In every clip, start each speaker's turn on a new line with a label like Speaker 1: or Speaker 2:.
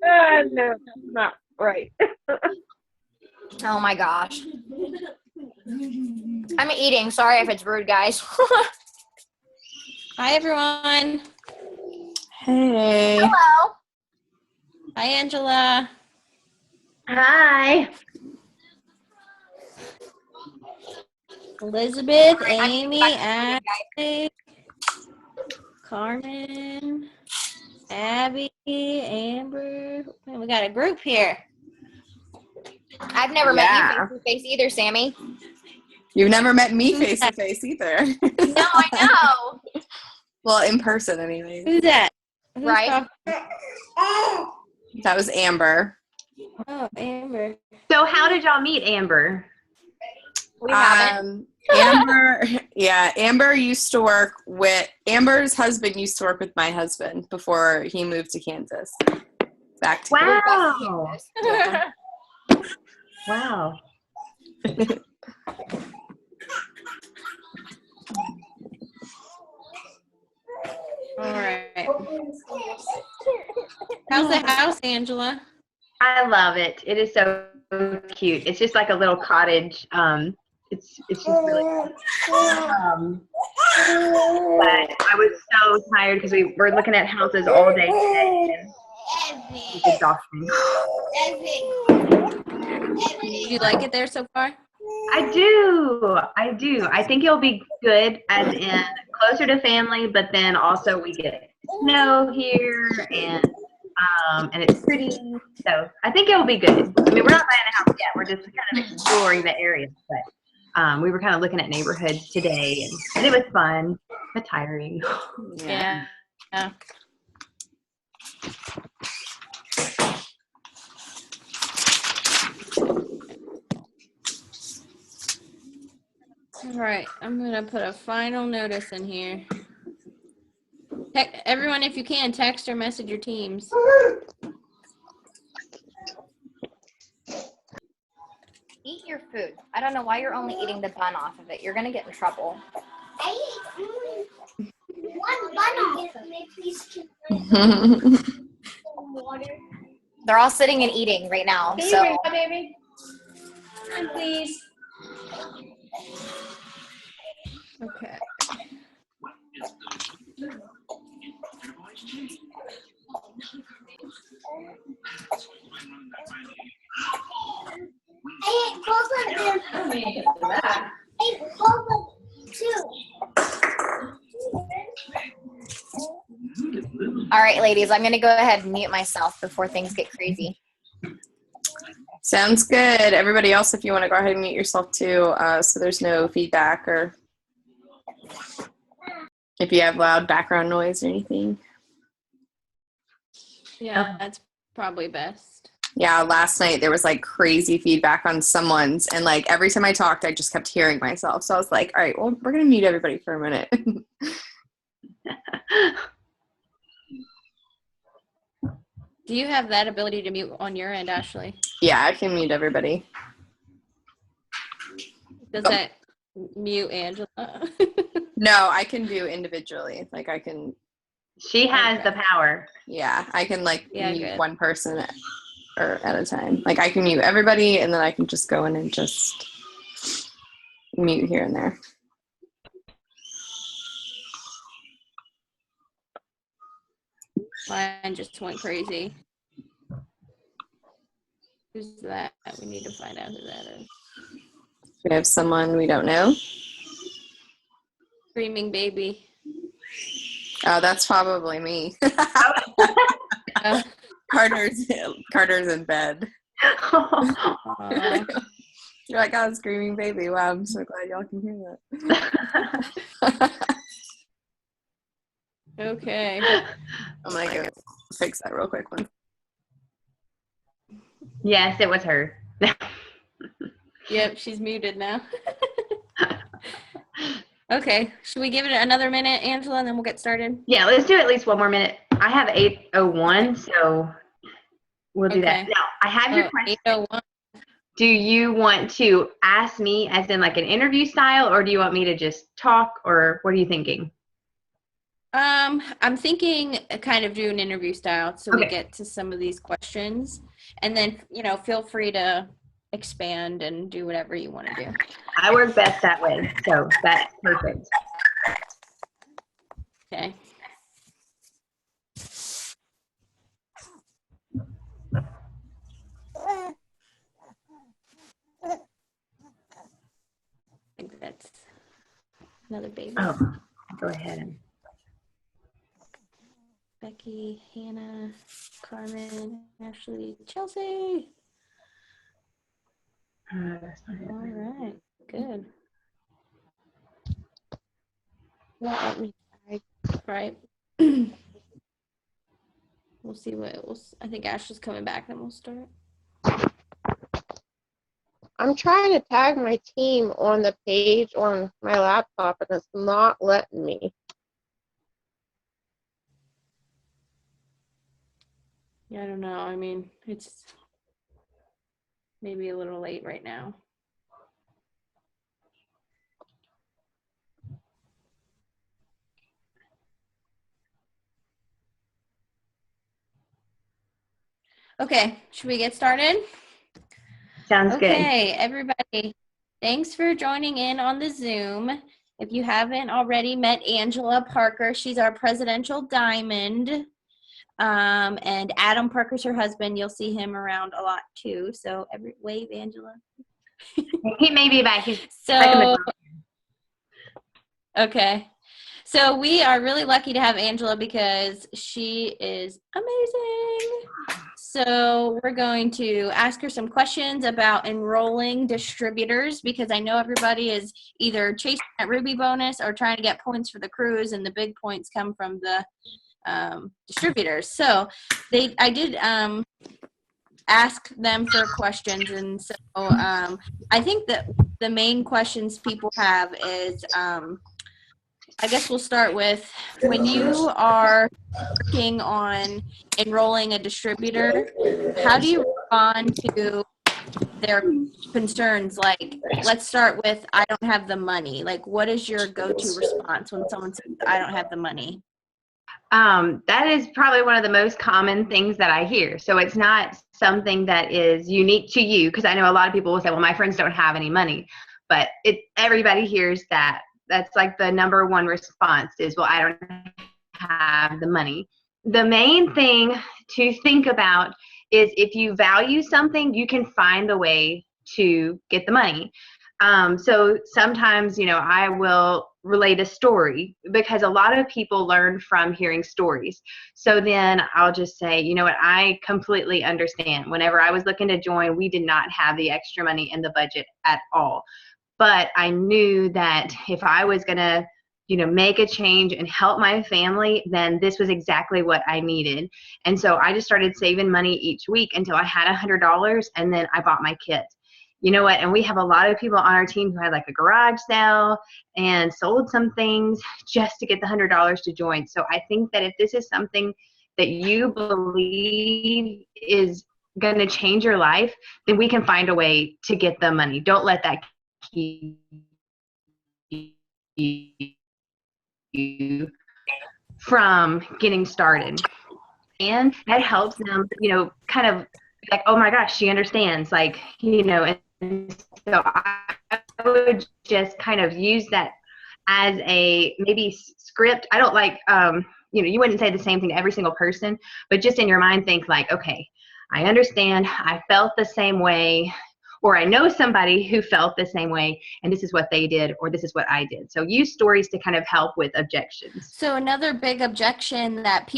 Speaker 1: No, not right.
Speaker 2: Oh my gosh. I'm eating. Sorry if it's rude, guys.
Speaker 3: Hi, everyone.
Speaker 4: Hey.
Speaker 2: Hello.
Speaker 3: Hi, Angela.
Speaker 1: Hi.
Speaker 3: Elizabeth,
Speaker 2: All right, I'm
Speaker 3: Amy,
Speaker 2: back to
Speaker 3: Ashley, Carmen, Abby, Amber. Man, we got a group here.
Speaker 2: I've never met you face to face either, Sammy.
Speaker 4: You've never met me face to face either.
Speaker 2: No, I know.
Speaker 4: Well, in person anyways.
Speaker 3: Who's that? Who's
Speaker 2: Right?
Speaker 3: talking?
Speaker 4: That was Amber.
Speaker 3: Oh, Amber.
Speaker 1: So how did y'all meet, Amber?
Speaker 2: We haven't.
Speaker 4: Amber's husband used to work with my husband before he moved to Kansas. Back to
Speaker 1: Wow.
Speaker 4: Yeah.
Speaker 1: Wow.
Speaker 3: All right. How's the house, Angela?
Speaker 1: I love it. It is so cute. It's just like a little cottage. It's just really but I was so tired because we were looking at houses all day today. It's exhausting.
Speaker 3: Do you like it there so far?
Speaker 1: I do. I think it'll be good as in closer to family, but then also we get snow here and it's pretty. So I think it'll be good. I mean, we're not buying a house yet. We're just kind of exploring the area, but we were kind of looking at neighborhoods today and it was fun, but tiring.
Speaker 3: Yeah. All right, I'm going to put a final notice in here. Everyone, if you can, text or message your teams.
Speaker 2: Eat your food. I don't know why you're only eating the bun off of it. You're going to get in trouble.
Speaker 5: I ate one bun off of it. Please water.
Speaker 2: They're all sitting and eating right now.
Speaker 5: Can you
Speaker 2: So
Speaker 5: bring that, baby? And please.
Speaker 3: Okay.
Speaker 5: I ate both of them. I ate both of them too.
Speaker 2: all right, ladies, I'm going to go ahead and mute myself before things get crazy.
Speaker 4: Sounds good. Everybody else, if you want to go ahead and mute yourself too, so there's no feedback or if you have loud background noise or anything.
Speaker 3: Yeah, that's probably best.
Speaker 4: Yeah, last night there was like crazy feedback on someone's, and like every time I talked, I just kept hearing myself. So I was like, all right, well, we're going to mute everybody for a minute.
Speaker 3: Do you have that ability to mute on your end, Ashley?
Speaker 4: Yeah, I can mute everybody.
Speaker 3: Does that mute Angela?
Speaker 4: No, I can do individually. Like I can.
Speaker 1: She has the power.
Speaker 4: Yeah, I can like mute
Speaker 3: good.
Speaker 4: one person at a time. Like I can mute everybody, and then I can just go in and just mute here and there.
Speaker 3: Mine just went crazy. Who's that? We need to find out who that is.
Speaker 4: We have someone we don't know.
Speaker 3: Screaming baby.
Speaker 4: Oh, that's probably me. Carter's in bed. You're like, oh, screaming baby. Wow, I'm so glad y'all can hear that.
Speaker 3: Okay.
Speaker 4: I'm gonna go fix that real quick one.
Speaker 1: Yes, it was her.
Speaker 3: Yep, she's muted now. Okay, should we give it another minute, Angela, and then we'll get started?
Speaker 1: Yeah, let's do at least one more minute. I have 8:01, so we'll do that.
Speaker 3: Okay.
Speaker 1: Now, I have your question.
Speaker 3: 8:01.
Speaker 1: Do you want to ask me as in like an interview style, or do you want me to just talk, or what are you thinking?
Speaker 3: I'm thinking kind of do an interview style so we
Speaker 1: Okay.
Speaker 3: get to some of these questions, and then feel free to expand and do whatever you want to do.
Speaker 1: I work best that way, so that's perfect.
Speaker 3: Okay. I think that's another baby.
Speaker 1: Oh, go ahead.
Speaker 3: Becky, Hannah, Carmen, Ashley, Chelsea.
Speaker 1: That's not it.
Speaker 3: All right, good. Won't let me right. We'll see what it will. I think Ashley's coming back, then we'll start.
Speaker 6: I'm trying to tag my team on the page on my laptop, and it's not letting me.
Speaker 3: Yeah, I don't know. I mean, it's maybe a little late right now. Okay, should we get started?
Speaker 1: Sounds good.
Speaker 3: Okay, everybody, thanks for joining in on the Zoom. If you haven't already met Angela Parker, she's our presidential diamond. And Adam Parker's her husband. You'll see him around a lot too. So wave, Angela.
Speaker 1: He may be back. He's
Speaker 3: So, okay. So we are really lucky to have Angela because she is amazing. So we're going to ask her some questions about enrolling distributors because I know everybody is either chasing that Ruby bonus or trying to get points for the cruise, and the big points come from the distributors. So I did ask them for questions, and so I think that the main questions people have is I guess we'll start with when you are working on enrolling a distributor, how do you respond to their concerns? Like, let's start with, I don't have the money. Like, what is your go-to response when someone says, I don't have the money?
Speaker 1: That is probably one of the most common things that I hear. So it's not something that is unique to you, because I know a lot of people will say, well, my friends don't have any money. But everybody hears that. That's like the number one response is, well, I don't have the money. The main thing to think about is if you value something, you can find the way to get the money. So sometimes, I will relate a story because a lot of people learn from hearing stories. So then I'll just say, you know what, I completely understand. Whenever I was looking to join, we did not have the extra money in the budget at all. But I knew that if I was going to, make a change and help my family, then this was exactly what I needed. And so I just started saving money each week until I had $100, and then I bought my kit. You know what? And we have a lot of people on our team who had like a garage sale and sold some things just to get the $100 to join. So I think that if this is something that you believe is going to change your life, then we can find a way to get the money. Don't let that keep you from getting started. And that helps them, kind of like, oh my gosh, she understands, like, and so I would just kind of use that as a maybe script. I don't like, you wouldn't say the same thing to every single person, but just in your mind think like, okay, I understand, I felt the same way, or I know somebody who felt the same way, and this is what they did, or this is what I did. So use stories to kind of help with objections.
Speaker 3: So another big objection that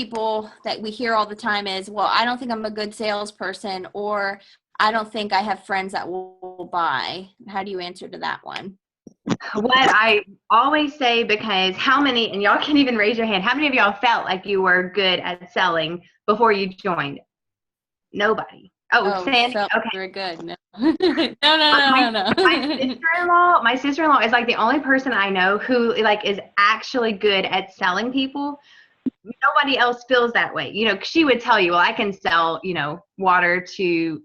Speaker 3: we hear all the time is, well, I don't think I'm a good salesperson, or I don't think I have friends that will buy. How do you answer to that one?
Speaker 1: What I always say, because how many, and y'all can even raise your hand, how many of y'all felt like you were good at selling before you joined? Nobody. Oh, Sandy. Okay.
Speaker 3: Very good. No. No.
Speaker 1: My sister-in-law is like the only person I know who like is actually good at selling people. Nobody else feels that way. She would tell you, well, I can sell, water to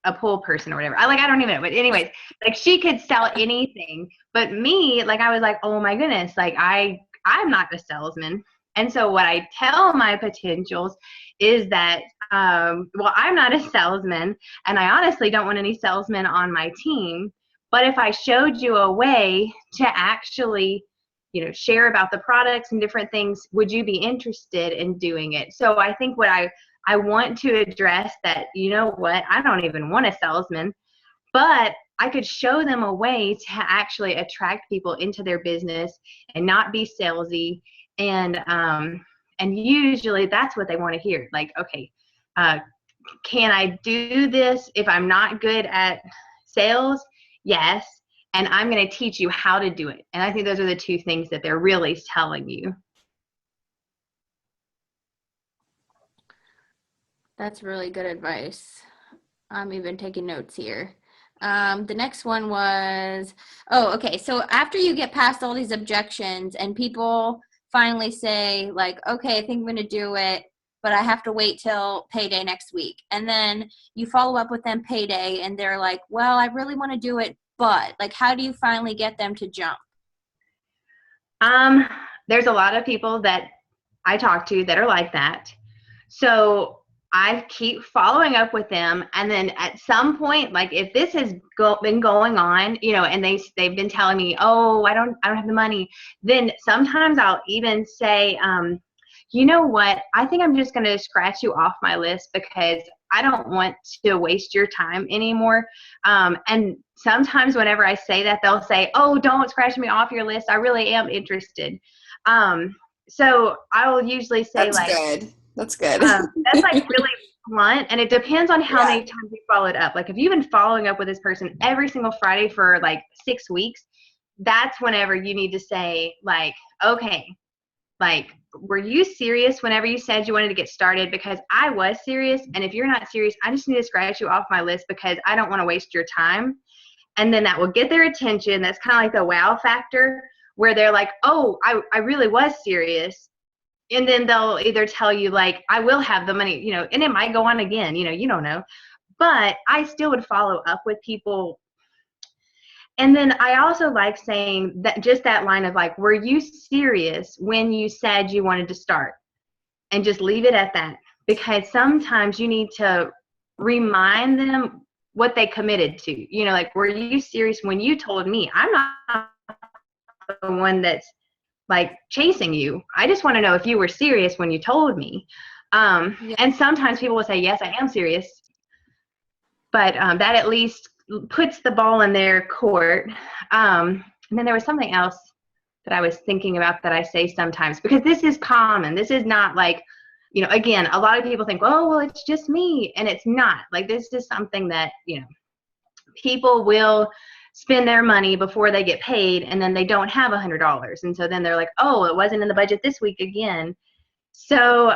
Speaker 1: a pool person or whatever. I don't even know. But anyways, like she could sell anything. But me, like I was like, oh my goodness, like I'm not a salesman. And so what I tell my potentials is that, well, I'm not a salesman, and I honestly don't want any salesmen on my team. But if I showed you a way to actually, share about the products and different things, would you be interested in doing it? So I think what I want to address that, what, I don't even want a salesman, but I could show them a way to actually attract people into their business and not be salesy. And usually that's what they want to hear. Like, okay, can I do this if I'm not good at sales? Yes. And I'm going to teach you how to do it. And I think those are the two things that they're really telling you.
Speaker 3: That's really good advice. I'm even taking notes here. The next one was, okay. So after you get past all these objections and people finally say like, okay, I think I'm going to do it, but I have to wait till payday next week. And then you follow up with them payday and they're like, well, I really want to do it, but like, how do you finally get them to jump?
Speaker 1: There's a lot of people that I talk to that are like that. So I keep following up with them, and then at some point, like if this has been going on, and they've been telling me, oh, I don't have the money, then sometimes I'll even say, you know what, I think I'm just going to scratch you off my list because I don't want to waste your time anymore. And sometimes whenever I say that, they'll say, oh, don't scratch me off your list. I really am interested. So I'll usually say
Speaker 4: That's good.
Speaker 1: That's like really blunt, and it depends on how many times you followed up. Like if you've been following up with this person every single Friday for like 6 weeks, that's whenever you need to say like, okay, like, were you serious whenever you said you wanted to get started? Because I was serious, and if you're not serious, I just need to scratch you off my list because I don't want to waste your time. And then that will get their attention. That's kind of like the wow factor where they're like, oh, I really was serious. And then they'll either tell you like, I will have the money, and it might go on again, you don't know. But I still would follow up with people. And then I also like saying that, just that line of like, were you serious when you said you wanted to start? And just leave it at that. Because sometimes you need to remind them what they committed to. Like, were you serious when you told me? I'm not the one that's like chasing you. I just want to know if you were serious when you told me. And sometimes people will say, yes, I am serious. But that at least puts the ball in their court. And then there was something else that I was thinking about that I say sometimes, because this is common. This is not like, again, a lot of people think, oh, well, it's just me. And it's not. Like, this is something that, people will spend their money before they get paid, and then they don't have $100. And so then they're like, oh, it wasn't in the budget this week again. So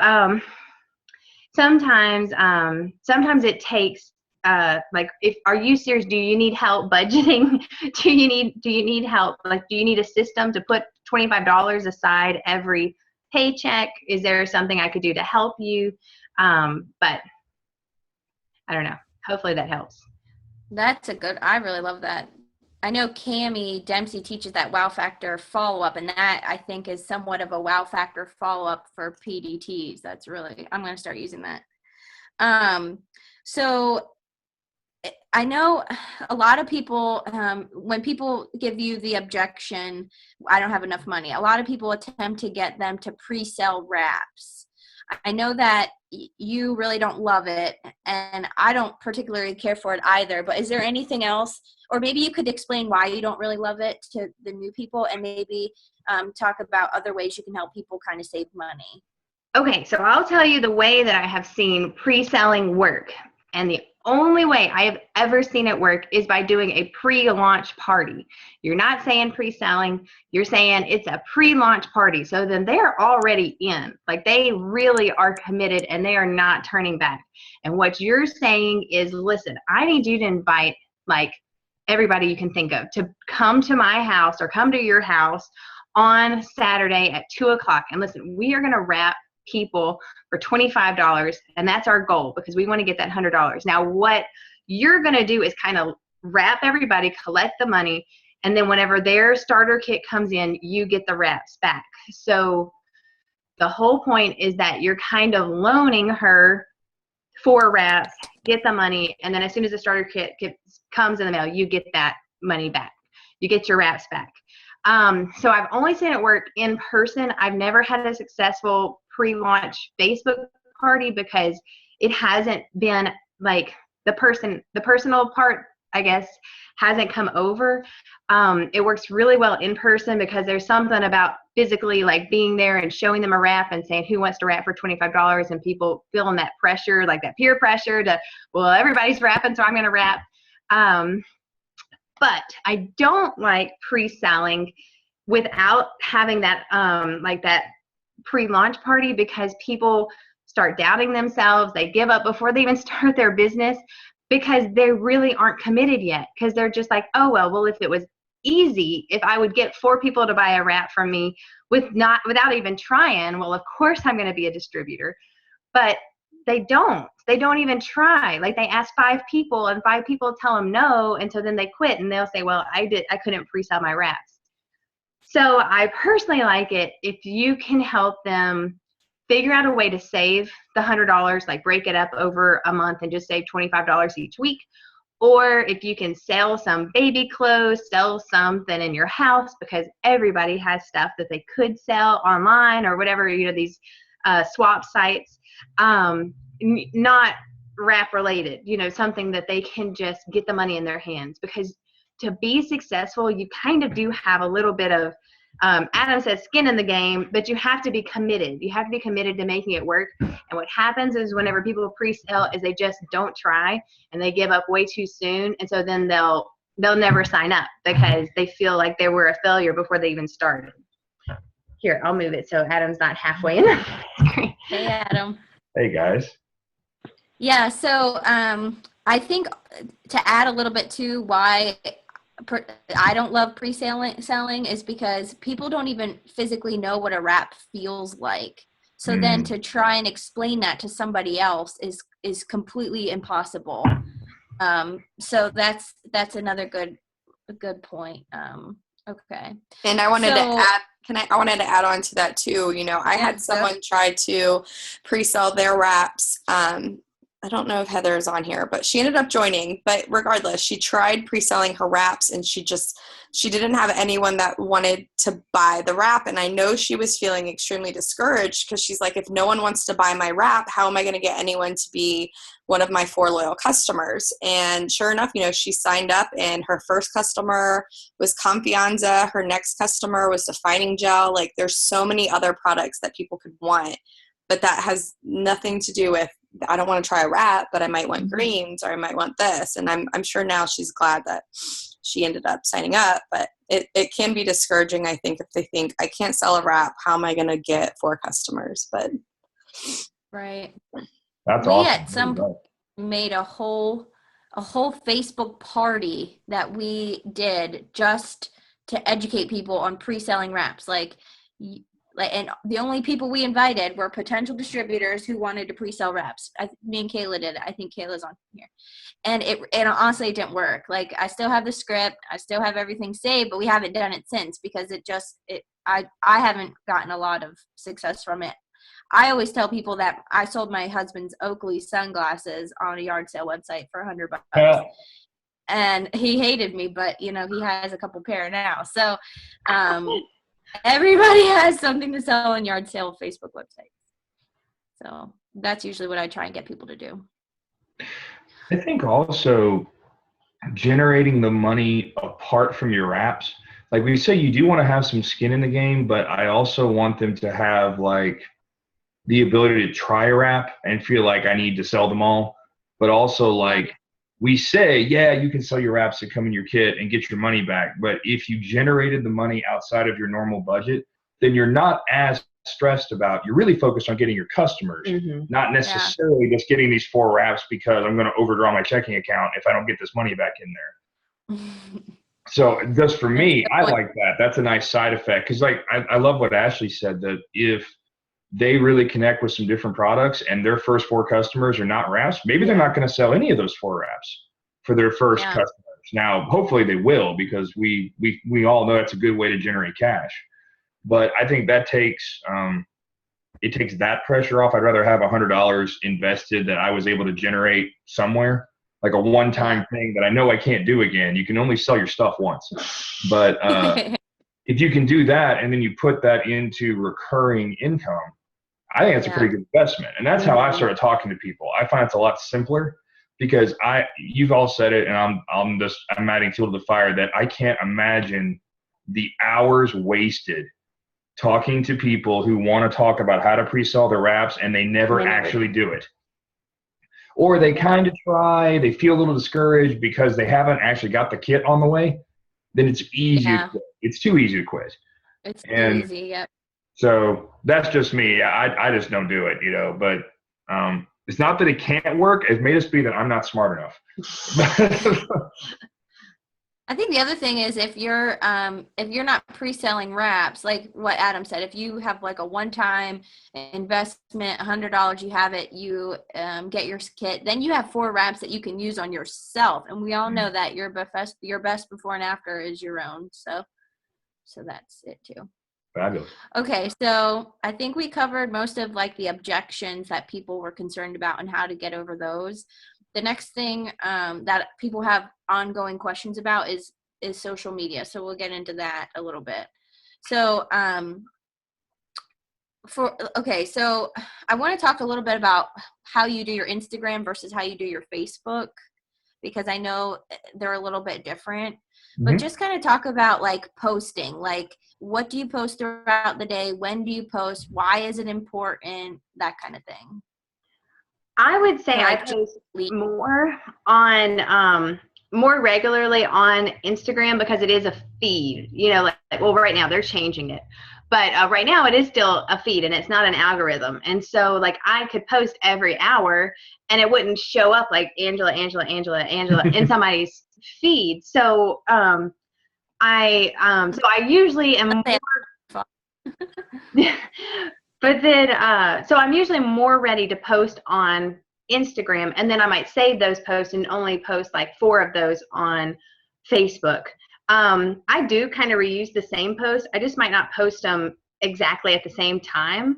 Speaker 1: sometimes it takes, like, are you serious? Do you need help budgeting? Do you need help? Like, do you need a system to put $25 aside every paycheck? Is there something I could do to help you? But I don't know. Hopefully that helps.
Speaker 3: I really love that. I know Cammie Dempsey teaches that wow factor follow-up, and that I think is somewhat of a wow factor follow-up for PDTs. I'm going to start using that. So I know a lot of people, when people give you the objection, I don't have enough money, a lot of people attempt to get them to pre-sell wraps. I know that you really don't love it, and I don't particularly care for it either, but is there anything else, or maybe you could explain why you don't really love it to the new people, and maybe talk about other ways you can help people kind of save money?
Speaker 1: Okay, so I'll tell you the way that I have seen pre-selling work, and the only way I have ever seen it work is by doing a pre-launch party. You're not saying pre-selling, you're saying it's a pre-launch party. So then they're already in. Like, they really are committed and they are not turning back. And what you're saying is, listen, I need you to invite like everybody you can think of to come to my house or come to your house on Saturday at 2:00. And listen, we are going to wrap people for $25, and that's our goal because we want to get that $100. Now, what you're going to do is kind of wrap everybody, collect the money, and then whenever their starter kit comes in, you get the wraps back. So The whole point is that you're kind of loaning her 4 wraps, get the money, and then as soon as the starter kit comes in the mail, you get that money back. You get your wraps back. So I've only seen it work in person. I've never had a successful pre-launch Facebook party because it hasn't been like the personal part, I guess, hasn't come over. It works really well in person because there's something about physically like being there and showing them a wrap and saying who wants to wrap for $25 and people feeling that pressure, like that peer pressure to, well, everybody's wrapping, so I'm going to wrap. But I don't like pre-selling without having that like that pre-launch party because people start doubting themselves. They give up before they even start their business because they really aren't committed yet because they're just like, oh, well, if it was easy, if I would get 4 people to buy a wrap from me without even trying, well, of course I'm going to be a distributor. But they don't even try. Like they ask 5 people and 5 people tell them no. And so then they quit and they'll say, well, I couldn't pre-sell my wraps. So I personally like it if you can help them figure out a way to save the $100, like break it up over a month and just save $25 each week. Or if you can sell some baby clothes, sell something in your house because everybody has stuff that they could sell online or whatever, these swap sites, not wrap related, something that they can just get the money in their hands. Because to be successful, you kind of do have a little bit of, Adam says skin in the game, but you have to be committed. You have to be committed to making it work. And what happens is whenever people pre-sell is they just don't try and they give up way too soon. And so then they'll never sign up because they feel like they were a failure before they even started. Here, I'll move it so Adam's not halfway in the screen.
Speaker 3: Hey, Adam.
Speaker 7: Hey, guys.
Speaker 3: Yeah, so I think to add a little bit to why I don't love selling is because people don't even physically know what a wrap feels like. So then to try and explain that to somebody else is completely impossible. So that's another good point. Okay.
Speaker 4: And I wanted to add, I wanted to add on to that too. I had someone try to pre-sell their wraps. I don't know if Heather is on here, but she ended up joining. But regardless, she tried pre-selling her wraps and she didn't have anyone that wanted to buy the wrap. And I know she was feeling extremely discouraged because she's like, if no one wants to buy my wrap, how am I going to get anyone to be one of my 4 loyal customers? And sure enough, she signed up and her first customer was Confianza. Her next customer was Defining Gel. Like there's so many other products that people could want, but that has nothing to do with, I don't want to try a wrap, but I might want greens or I might want this. And I'm sure now she's glad that she ended up signing up, but it can be discouraging, I think, if they think I can't sell a wrap, how am I going to get 4 customers? But
Speaker 3: right.
Speaker 7: That's
Speaker 3: we
Speaker 7: awesome.
Speaker 3: at some point made a whole Facebook party that we did just to educate people on pre-selling wraps. And the only people we invited were potential distributors who wanted to pre-sell wraps. Me and Kayla did it. I think Kayla's on here. And honestly, it didn't work. Like I still have the script. I still have everything saved, but we haven't done it since because I haven't gotten a lot of success from it. I always tell people that I sold my husband's Oakley sunglasses on a yard sale website for $100.
Speaker 7: Yeah.
Speaker 3: And he hated me, but he has a couple pair now. So, everybody has something to sell on yard sale Facebook websites. So that's usually what I try and get people to do.
Speaker 7: I think also generating the money apart from your wraps. Like we say, you do want to have some skin in the game, but I also want them to have like the ability to try a wrap and feel like I need to sell them all. But also like we say, yeah, you can sell your wraps that come in your kit and get your money back. But if you generated the money outside of your normal budget, then you're not as stressed about, you're really focused on getting your customers, not necessarily just getting these 4 wraps because I'm going to overdraw my checking account if I don't get this money back in there. So just for me, I like that. That's a nice side effect. Cause like, I love what Ashley said, that if they really connect with some different products and their first 4 customers are not wraps, maybe they're not going to sell any of those 4 wraps for their first customers. Now, hopefully they will, because we all know that's a good way to generate cash. But I think that takes it takes that pressure off. I'd rather have $100 invested that I was able to generate somewhere, like a one-time thing that I know I can't do again. You can only sell your stuff once. But if you can do that and then you put that into recurring income, I think it's a pretty good investment. And that's how I started talking to people. I find it's a lot simpler because you've all said it, and I'm adding fuel to the fire that I can't imagine the hours wasted talking to people who want to talk about how to pre-sell their wraps and they never actually do it. Or they kind of try, they feel a little discouraged because they haven't actually got the kit on the way. Then it's easy to quit. It's too easy to quit.
Speaker 3: It's too easy, yep.
Speaker 7: So that's just me. I just don't do it, but it's not that it can't work. It may just be that I'm not smart enough.
Speaker 3: I think the other thing is if you're not pre-selling wraps, like what Adam said, if you have like a one-time investment, $100, you have it, you get your kit, then you have 4 wraps that you can use on yourself. And we all know that your best before and after is your own. So that's it too.
Speaker 7: Fabulous.
Speaker 3: Okay, so I think we covered most of like the objections that people were concerned about and how to get over those. The next thing that people have ongoing questions about is social media. So we'll get into that a little bit. So so I want to talk a little bit about how you do your Instagram versus how you do your Facebook, because I know they're a little bit different. But just kind of talk about like posting, like what do you post throughout the day? When do you post? Why is it important? That kind of thing.
Speaker 1: I would say I post more regularly on Instagram because it is a feed, right now they're changing it, but right now it is still a feed and it's not an algorithm. And so like I could post every hour and it wouldn't show up like Angela in somebody's feed. So I usually am more but then so I'm usually more ready to post on Instagram, and then I might save those posts and only post like 4 of those on Facebook. I do kind of reuse the same posts. I just might not post them exactly at the same time.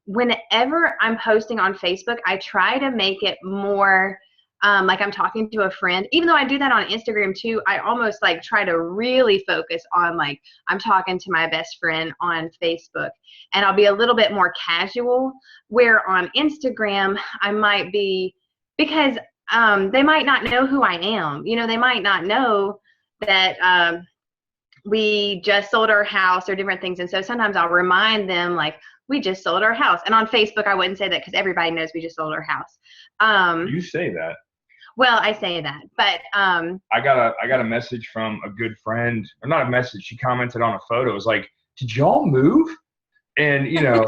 Speaker 1: Whenever I'm posting on Facebook, I try to make it more like I'm talking to a friend. Even though I do that on Instagram too, I almost like try to really focus on like I'm talking to my best friend on Facebook, and I'll be a little bit more casual, where on Instagram I might be, because they might not know who I am. They might not know that we just sold our house or different things. And so sometimes I'll remind them like, we just sold our house. And on Facebook, I wouldn't say that because everybody knows we just sold our house.
Speaker 7: You say that.
Speaker 1: Well, I say that, but
Speaker 7: I got a message from a good friend, or not a message. She commented on a photo. It was like, "Did y'all move?" And
Speaker 1: yes.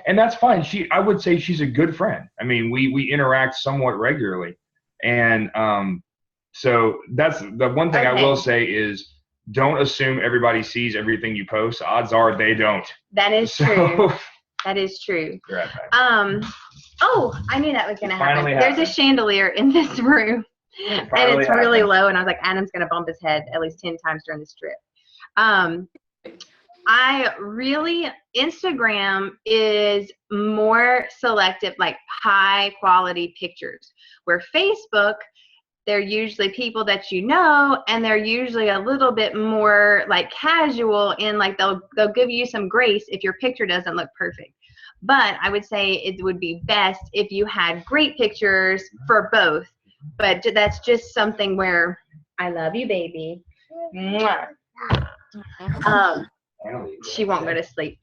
Speaker 7: and that's fine. I would say she's a good friend. I mean, we interact somewhat regularly, and so that's the one thing I will say is don't assume everybody sees everything you post. Odds are they don't.
Speaker 1: That is true. That is true. Oh, I knew that was going to happen. There's a chandelier in this room, and it's really low, and I was like, Adam's going to bump his head at least 10 times during this trip. Instagram is more selective, like high quality pictures, where Facebook, they're usually people that and they're usually a little bit more like casual, and like they'll give you some grace if your picture doesn't look perfect. But I would say it would be best if you had great pictures for both. But that's just something where I love you, baby. She won't go to sleep.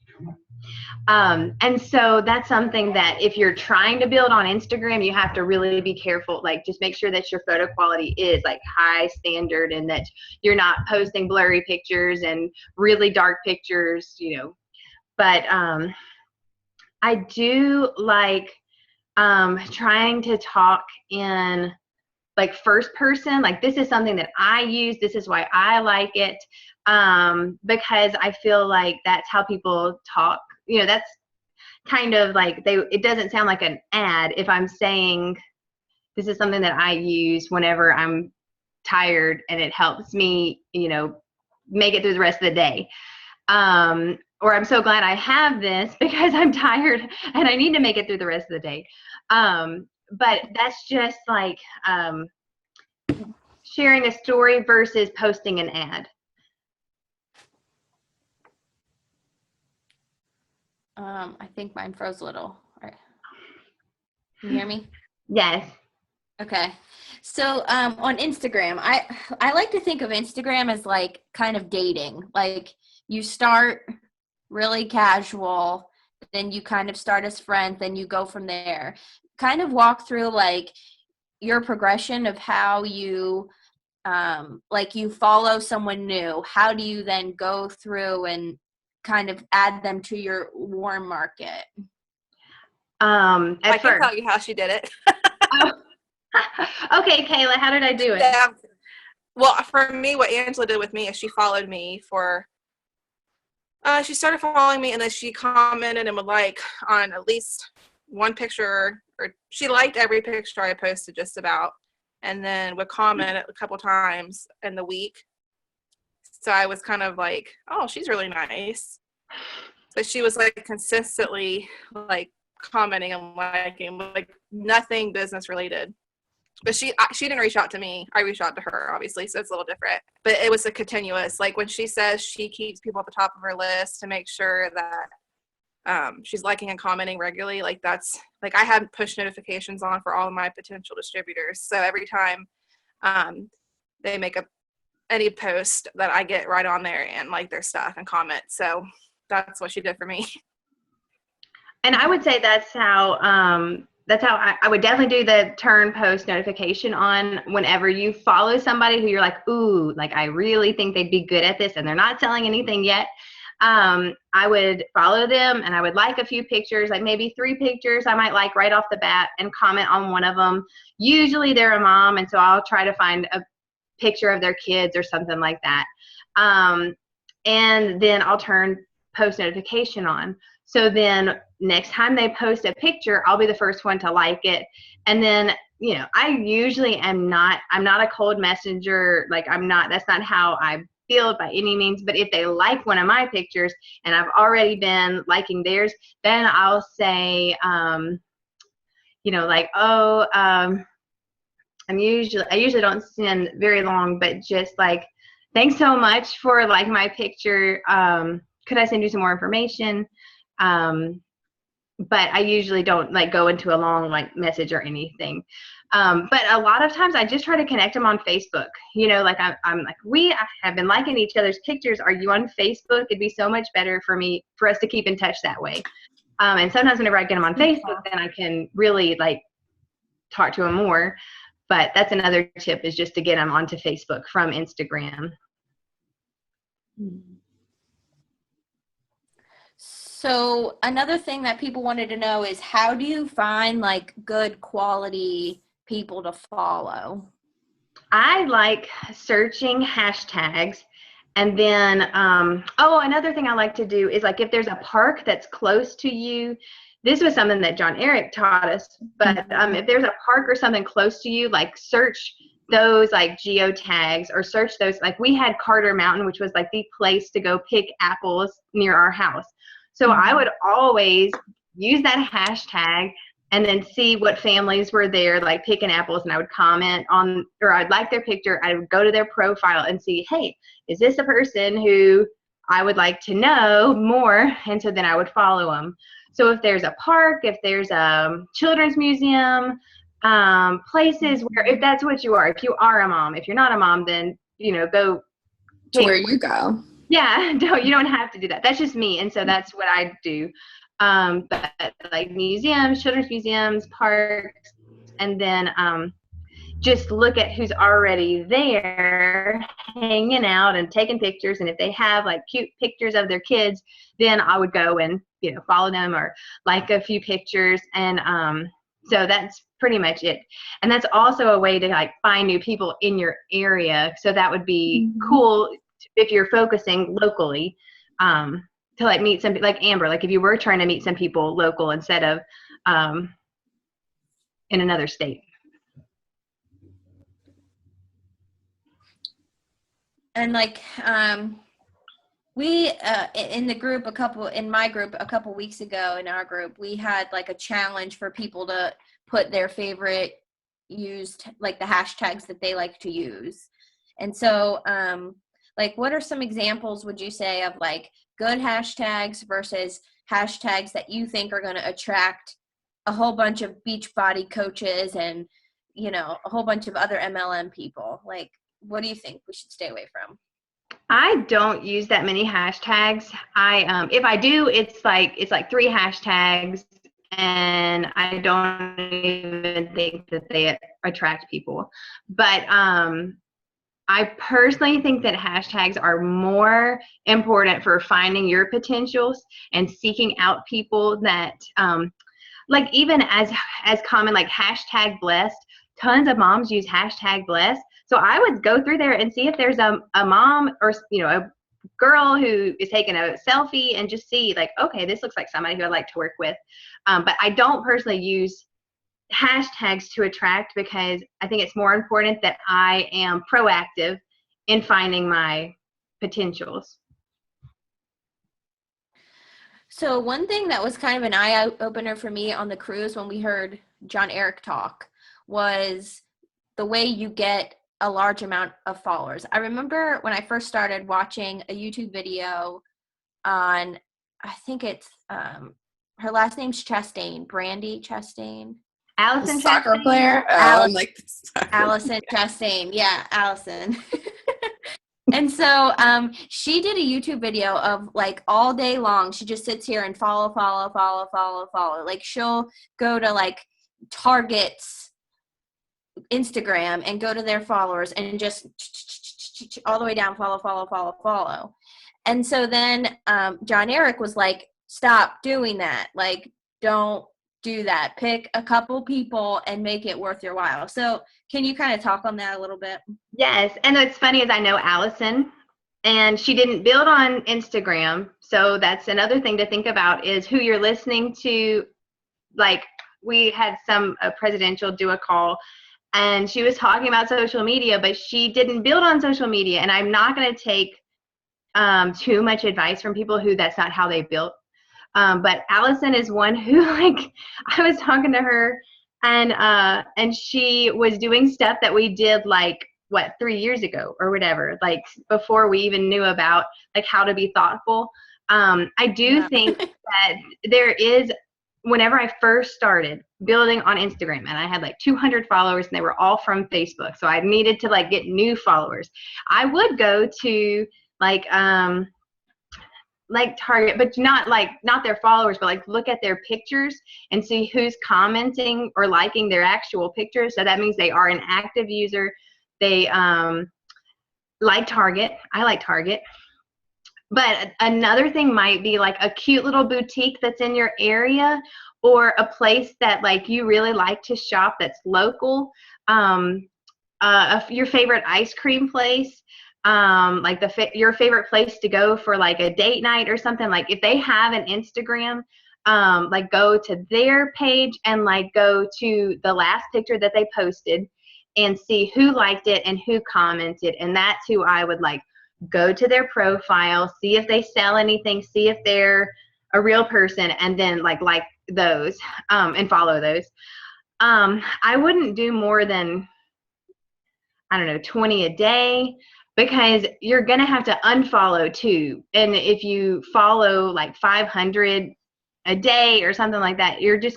Speaker 1: And so that's something that if you're trying to build on Instagram, you have to really be careful. Like just make sure that your photo quality is like high standard and that you're not posting blurry pictures and really dark pictures, But I do like trying to talk in like first person, like this is something that I use, this is why I like it, because I feel like that's how people talk. That's kind of like it doesn't sound like an ad if I'm saying this is something that I use whenever I'm tired and it helps me, make it through the rest of the day. or I'm so glad I have this because I'm tired and I need to make it through the rest of the day. But that's just like sharing a story versus posting an ad.
Speaker 3: I think mine froze a little. All right. Can you hear me?
Speaker 1: Yes.
Speaker 3: Okay. So on Instagram, I like to think of Instagram as like kind of dating. Like you start really casual, then you kind of start as friends, then you go from there. Kind of walk through like your progression of how you like you follow someone new. How do you then go through and kind of add them to your warm market?
Speaker 8: I can tell you how she did it.
Speaker 1: Okay, Kayla, how did I do it?
Speaker 8: Yeah. Well, for me, what Angela did with me is she followed me for, she started following me, and then she commented and would like on at least one picture, or she liked every picture I posted just about, and then would comment a couple times in the week. So I was kind of like, oh, she's really nice. But she was like consistently like commenting and liking, like nothing business related. But she didn't reach out to me. I reached out to her, obviously, so it's a little different. But it was a continuous, like when she says she keeps people at the top of her list to make sure that she's liking and commenting regularly, like that's, like I have push notifications on for all of my potential distributors. So every time they make any post that I get right on there and like their stuff and comment. So that's what she did for me.
Speaker 1: And I would say that's how I would definitely do the turn post notification on whenever you follow somebody who you're like, ooh, like I really think they'd be good at this and they're not selling anything yet. I would follow them and I would like a few pictures, like maybe 3 pictures I might like right off the bat and comment on one of them. Usually they're a mom, and so I'll try to find a picture of their kids or something like that. And then I'll turn post notification on. So then next time they post a picture, I'll be the first one to like it. And then, you know, I'm not a cold messenger. Like that's not how I feel by any means. But if they like one of my pictures and I've already been liking theirs, then I'll say, you know, like, oh, I usually don't send very long, but just like, thanks so much for like my picture. Could I send you some more information? But I usually don't like go into a long like message or anything. But a lot of times I just try to connect them on Facebook. You know, like I'm like, we have been liking each other's pictures. Are you on Facebook? It'd be so much better for us to keep in touch that way. And sometimes whenever I get them on Facebook, then I can really like talk to them more. But that's another tip, is just to get them onto Facebook from Instagram.
Speaker 3: So another thing that people wanted to know is, how do you find like good quality people to follow?
Speaker 1: I like searching hashtags. And then, another thing I like to do is like if there's a park that's close to you, this was something that John Eric taught us, but if there's a park or something close to you, like search those like geotags, or search those, like we had Carter Mountain, which was like the place to go pick apples near our house. So I would always use that hashtag and then see what families were there, like picking apples, and I would comment on, or I'd like their picture. I would go to their profile and see, hey, is this a person who I would like to know more? And so then I would follow them. So if there's a park, if there's a children's museum, places where, if that's what you are, if you are a mom, if you're not a mom, then, you know, go
Speaker 4: To where you go.
Speaker 1: Yeah, you don't have to do that. That's just me. And so that's what I do. But like museums, children's museums, parks, and then just look at who's already there hanging out and taking pictures. And if they have like cute pictures of their kids, then I would go and, you know, follow them or like a few pictures. And so that's pretty much it. And that's also a way to like find new people in your area. So that would be cool if you're focusing locally, to like meet some, like Amber, like if you were trying to meet some people local instead of in another state.
Speaker 3: And like We in the group in my group a couple weeks ago in our group, we had like a challenge for people to put their favorite used, like the hashtags that they like to use. And so like what are some examples would you say of like good hashtags versus hashtags that you think are going to attract a whole bunch of Beachbody coaches and, you know, a whole bunch of other MLM people? Like, what do you think we should stay away from?
Speaker 1: I don't use that many hashtags. If I do, it's like 3 hashtags, and I don't even think that they attract people. But I personally think that hashtags are more important for finding your potentials and seeking out people that, like even as common, like hashtag blessed. Tons of moms use hashtag blessed. So I would go through there and see if there's a mom or, you know, a girl who is taking a selfie and just see like, okay, this looks like somebody who I'd like to work with. But I don't personally use hashtags to attract, because I think it's more important that I am proactive in finding my potentials.
Speaker 3: So one thing that was kind of an eye-opener for me on the cruise when we heard John Eric talk was the way you get a large amount of followers. I remember when I first started watching a YouTube video on, I think it's, her last name's Chastain, Brandy Chastain.
Speaker 1: Allison
Speaker 4: Soccer
Speaker 1: Chastain?
Speaker 4: player?
Speaker 3: Allison Chastain. Yeah, Allison. And so she did a YouTube video of like all day long. She just sits here and follow. Like she'll go to like Target's Instagram and go to their followers and just all the way down, follow. And so then John Eric was like, stop doing that. Like, don't do that. Pick a couple people and make it worth your while. So can you kind of talk on that a little bit?
Speaker 1: Yes. And what's funny is I know Allison, and she didn't build on Instagram. So that's another thing to think about, is who you're listening to. Like we had a presidential do a call, and she was talking about social media, but she didn't build on social media. And I'm not going to take too much advice from people who that's not how they built. But Allison is one who, like, I was talking to her, and she was doing stuff that we did like 3 years ago or whatever, like before we even knew about like how to be thoughtful. I do think that there is, whenever I first started building on Instagram, and I had like 200 followers and they were all from Facebook, so I needed to like get new followers, I would go to like Target, but not their followers, but like look at their pictures and see who's commenting or liking their actual pictures. So that means they are an active user. They like Target. I like Target. But another thing might be like a cute little boutique that's in your area, or a place that like you really like to shop that's local. Your favorite ice cream place, like your favorite place to go for like a date night or something. Like if they have an Instagram, like go to their page and like go to the last picture that they posted and see who liked it and who commented. And that's who I would like go to their profile, see if they sell anything, see if they're a real person, and then like those and follow those. I wouldn't do more than, I don't know, 20 a day, because you're going to have to unfollow too. And if you follow like 500 a day or something like that, it's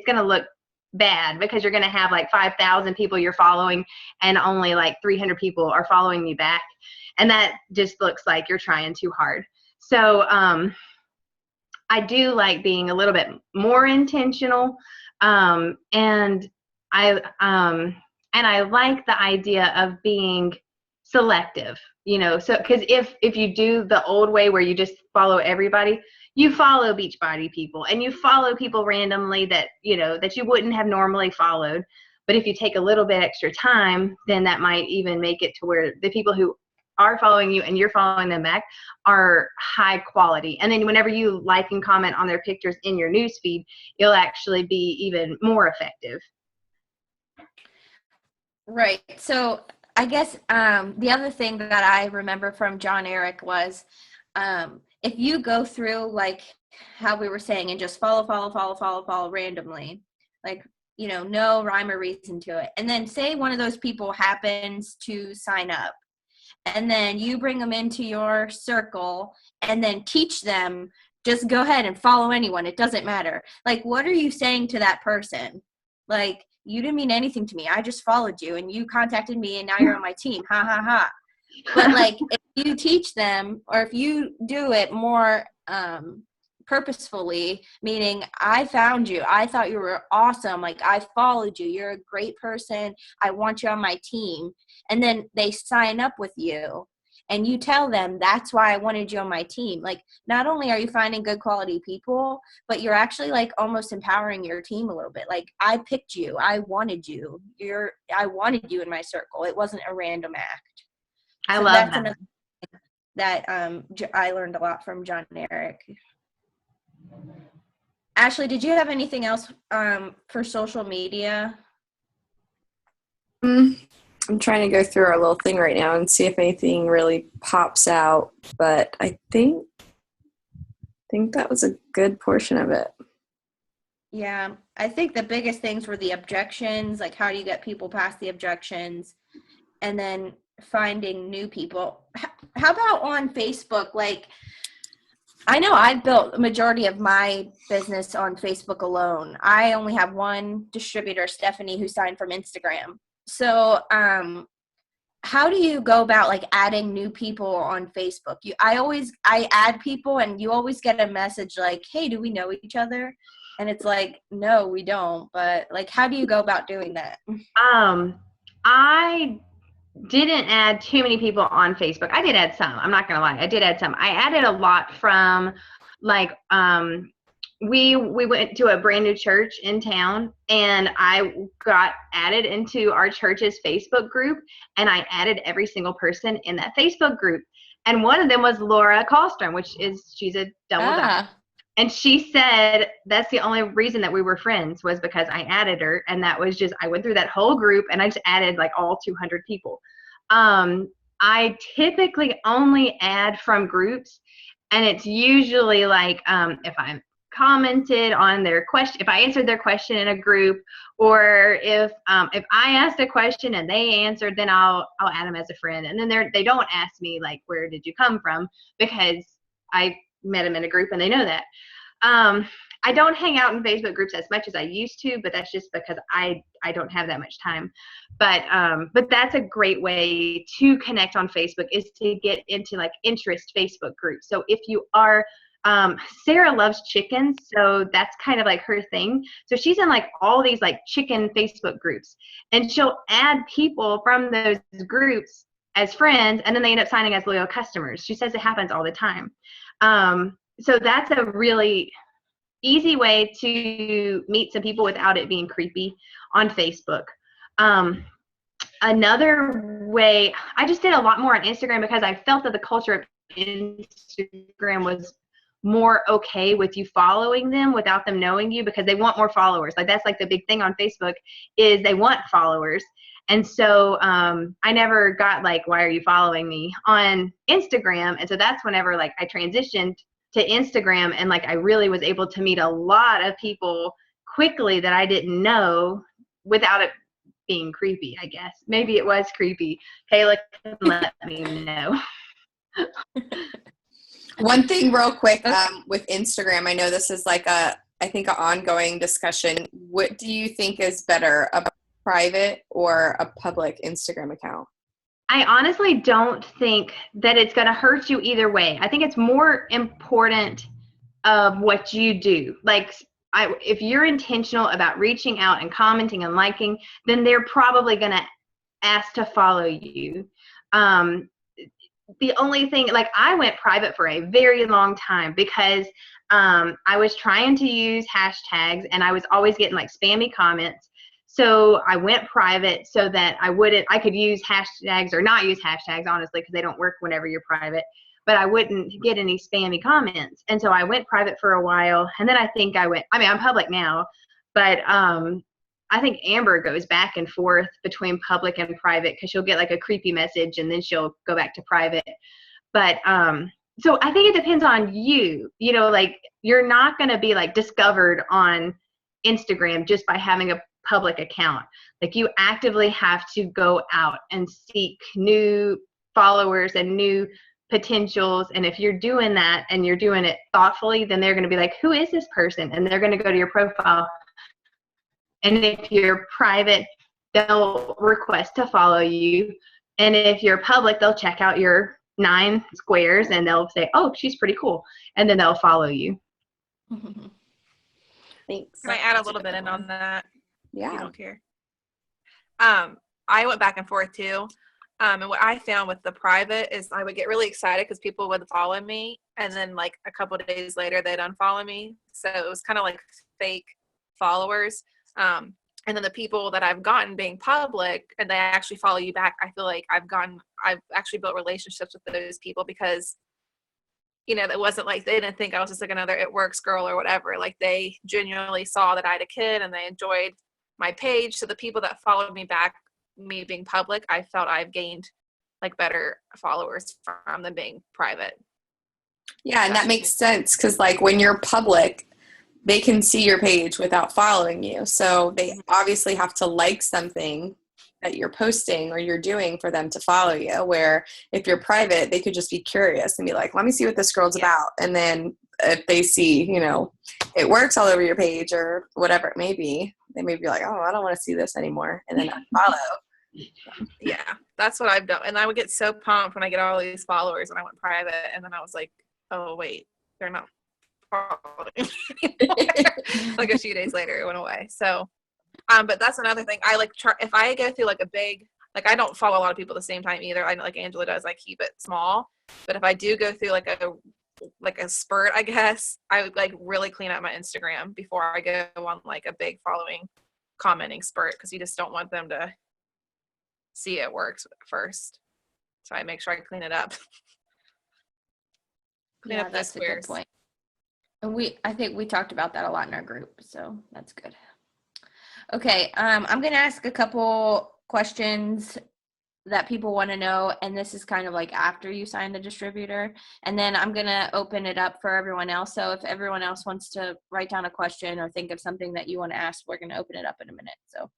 Speaker 1: going to look bad, because you're going to have like 5,000 people you're following and only like 300 people are following you back. And that just looks like you're trying too hard. So I do like being a little bit more intentional. And I like the idea of being selective, you know, so because if you do the old way where you just follow everybody, you follow Beachbody people and you follow people randomly that, you know, that you wouldn't have normally followed. But if you take a little bit extra time, then that might even make it to where the people who are following you and you're following them back are high quality. And then whenever you like and comment on their pictures in your newsfeed, you'll actually be even more effective.
Speaker 3: Right. So I guess the other thing that I remember from John Eric was if you go through like how we were saying and just follow randomly, like, you know, no rhyme or reason to it. And then say one of those people happens to sign up, and then you bring them into your circle and then teach them, just go ahead and follow anyone. It doesn't matter. Like, what are you saying to that person? Like, you didn't mean anything to me. I just followed you and you contacted me and now you're on my team. Ha ha ha. But like, if you teach them, or if you do it more purposefully, meaning I found you, I thought you were awesome, like I followed you, you're a great person, I want you on my team, and then they sign up with you and you tell them that's why I wanted you on my team. Like, not only are you finding good quality people, but you're actually like almost empowering your team a little bit. Like, I picked you, I wanted you, I wanted you in my circle. It wasn't a random act.
Speaker 1: I
Speaker 3: So
Speaker 1: love
Speaker 3: that's
Speaker 1: that.
Speaker 3: another thing that I learned a lot from John and Eric. Ashley, did you have anything else for social media?
Speaker 4: I'm trying to go through our little thing right now and see if anything really pops out, but I think that was a good portion of it.
Speaker 3: Yeah, I think the biggest things were the objections, like how do you get people past the objections, and then finding new people. How about on Facebook? Like, I know I've built a majority of my business on Facebook alone. I only have one distributor, Stephanie, who signed from Instagram. So how do you go about like adding new people on Facebook? I add people and you always get a message like, hey, do we know each other? And it's like, no, we don't. But like, how do you go about doing that?
Speaker 1: I didn't add too many people on Facebook. I did add some. I'm not gonna lie. I did add some. I added a lot from like we went to a brand new church in town, and I got added into our church's Facebook group, and I added every single person in that Facebook group. And one of them was Laura Kallstrom, she's a double dot. And she said that's the only reason that we were friends was because I added her. And that was just, I went through that whole group and I just added like all 200 people. I typically only add from groups, and it's usually like if I commented on their question, if I answered their question in a group, or if I asked a question and they answered, then I'll add them as a friend. And then they don't ask me like, where did you come from? Because I met them in a group and they know that. I don't hang out in Facebook groups as much as I used to, but that's just because I don't have that much time. But that's a great way to connect on Facebook, is to get into like interest Facebook groups. So if you are, Sarah loves chickens, so that's kind of like her thing. So she's in like all these like chicken Facebook groups, and she'll add people from those groups as friends, and then they end up signing as loyal customers. She says it happens all the time. So that's a really easy way to meet some people without it being creepy on Facebook. Another way, I just did a lot more on Instagram because I felt that the culture of Instagram was more okay with you following them without them knowing you, because they want more followers. Like, that's like the big thing on Facebook, is they want followers. And so I never got like, why are you following me on Instagram? And so that's whenever like I transitioned to Instagram, and like I really was able to meet a lot of people quickly that I didn't know without it being creepy, I guess. Maybe it was creepy. Kayla can let me know.
Speaker 4: One thing real quick with Instagram, I know this is like I think an ongoing discussion. What do you think is better, a private or a public Instagram account?
Speaker 1: I honestly don't think that it's going to hurt you either way. I think it's more important of what you do. Like, if you're intentional about reaching out and commenting and liking, then they're probably going to ask to follow you. The only thing, like, I went private for a very long time because I was trying to use hashtags, and I was always getting like spammy comments. So I went private so that I could use hashtags, or not use hashtags, honestly, because they don't work whenever you're private, but I wouldn't get any spammy comments. And so I went private for a while, and then I'm public now, but I think Amber goes back and forth between public and private, because she'll get like a creepy message and then she'll go back to private. But so I think it depends on you. You know, like you're not going to be like discovered on Instagram just by having a public account. Like you actively have to go out and seek new followers and new potentials. And if you're doing that and you're doing it thoughtfully, then they're going to be like, who is this person? And they're going to go to your profile. And if you're private, they'll request to follow you. And if you're public, they'll check out your 9 squares and they'll say, oh, she's pretty cool. And then they'll follow you.
Speaker 4: Thanks.
Speaker 8: Can I add a little bit in on that?
Speaker 4: Yeah.
Speaker 8: You don't care. I went back and forth too. And what I found with the private is I would get really excited because people would follow me. And then like a couple of days later, they'd unfollow me. So it was kind of like fake followers. And then the people that I've gotten being public and they actually follow you back, I feel like I've actually built relationships with those people because, you know, it wasn't like they didn't think I was just like another It Works girl or whatever. Like they genuinely saw that I had a kid and they enjoyed my page. So the people that followed me back, me being public, I felt I've gained like better followers from them being private.
Speaker 4: Yeah, and that makes sense because like when you're public, they can see your page without following you. So they obviously have to like something that you're posting or you're doing for them to follow you. Where if you're private, they could just be curious and be like, let me see what this girl's about. And then if they see, you know, It Works all over your page or whatever it may be, they may be like, oh, I don't want to see this anymore. And then unfollow.
Speaker 8: Yeah, that's what I've done. And I would get so pumped when I get all these followers and I went private. And then I was like, oh, wait, they're not following me anymore. Like a few days later, it went away. So, but that's another thing. I like if I go through like a big, like I don't follow a lot of people at the same time either. I know like Angela does, I keep it small. But if I do go through like a spurt, I guess, I would like really clean up my Instagram before I go on like a big following commenting spurt because you just don't want them to see It Works first. So I make sure I clean it up. Clean up
Speaker 3: that's
Speaker 8: squares.
Speaker 3: a good point. And I think we talked about that a lot in our group, so that's good. Okay, I'm going to ask a couple questions that people want to know, and this is kind of like after you sign the distributor, and then I'm going to open it up for everyone else. So if everyone else wants to write down a question or think of something that you want to ask, we're going to open it up in a minute. So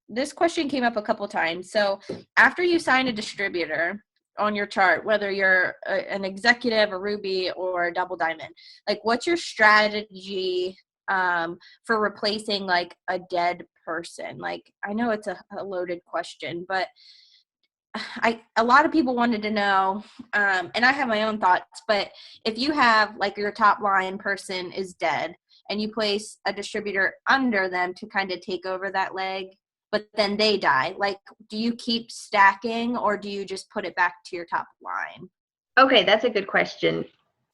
Speaker 3: this question came up a couple times. So after you sign a distributor on your chart, whether you're an executive, a Ruby, or a double diamond, like what's your strategy for replacing like a dead person? Like I know it's a loaded question, but a lot of people wanted to know, and I have my own thoughts, but if you have like your top line person is dead and you place a distributor under them to kind of take over that leg, but then they die, like do you keep stacking or do you just put it back to your top line?
Speaker 1: Okay, that's a good question.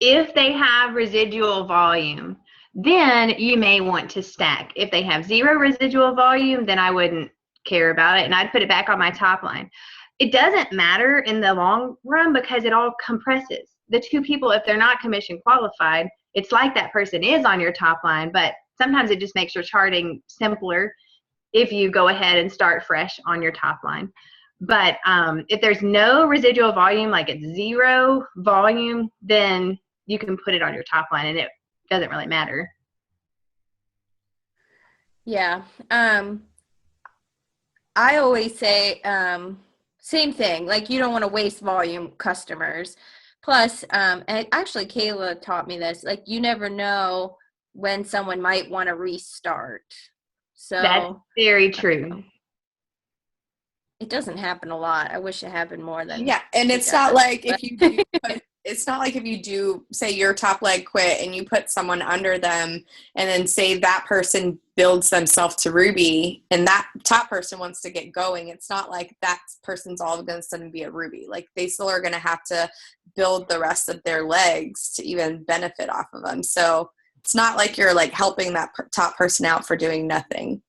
Speaker 1: If they have residual volume, then you may want to stack. If they have 0 residual volume, then I wouldn't care about it and I'd put it back on my top line. It doesn't matter in the long run because it all compresses. The 2 people, if they're not commission qualified, it's like that person is on your top line, but sometimes it just makes your charting simpler if you go ahead and start fresh on your top line. But if there's no residual volume, like it's 0 volume, then you can put it on your top line and it doesn't really matter.
Speaker 3: Yeah. I always say same thing, like you don't want to waste volume customers. Plus, and actually Kayla taught me this, like you never know when someone might want to restart. So
Speaker 1: that's very true.
Speaker 3: It doesn't happen a lot. I wish it happened more than.
Speaker 4: Yeah, and it's not like if you do it's not like if you do say your top leg quit and you put someone under them and then say that person builds themselves to Ruby and that top person wants to get going, it's not like that person's all going to suddenly be a Ruby. Like they still are going to have to build the rest of their legs to even benefit off of them. So it's not like you're like helping that top person out for doing nothing.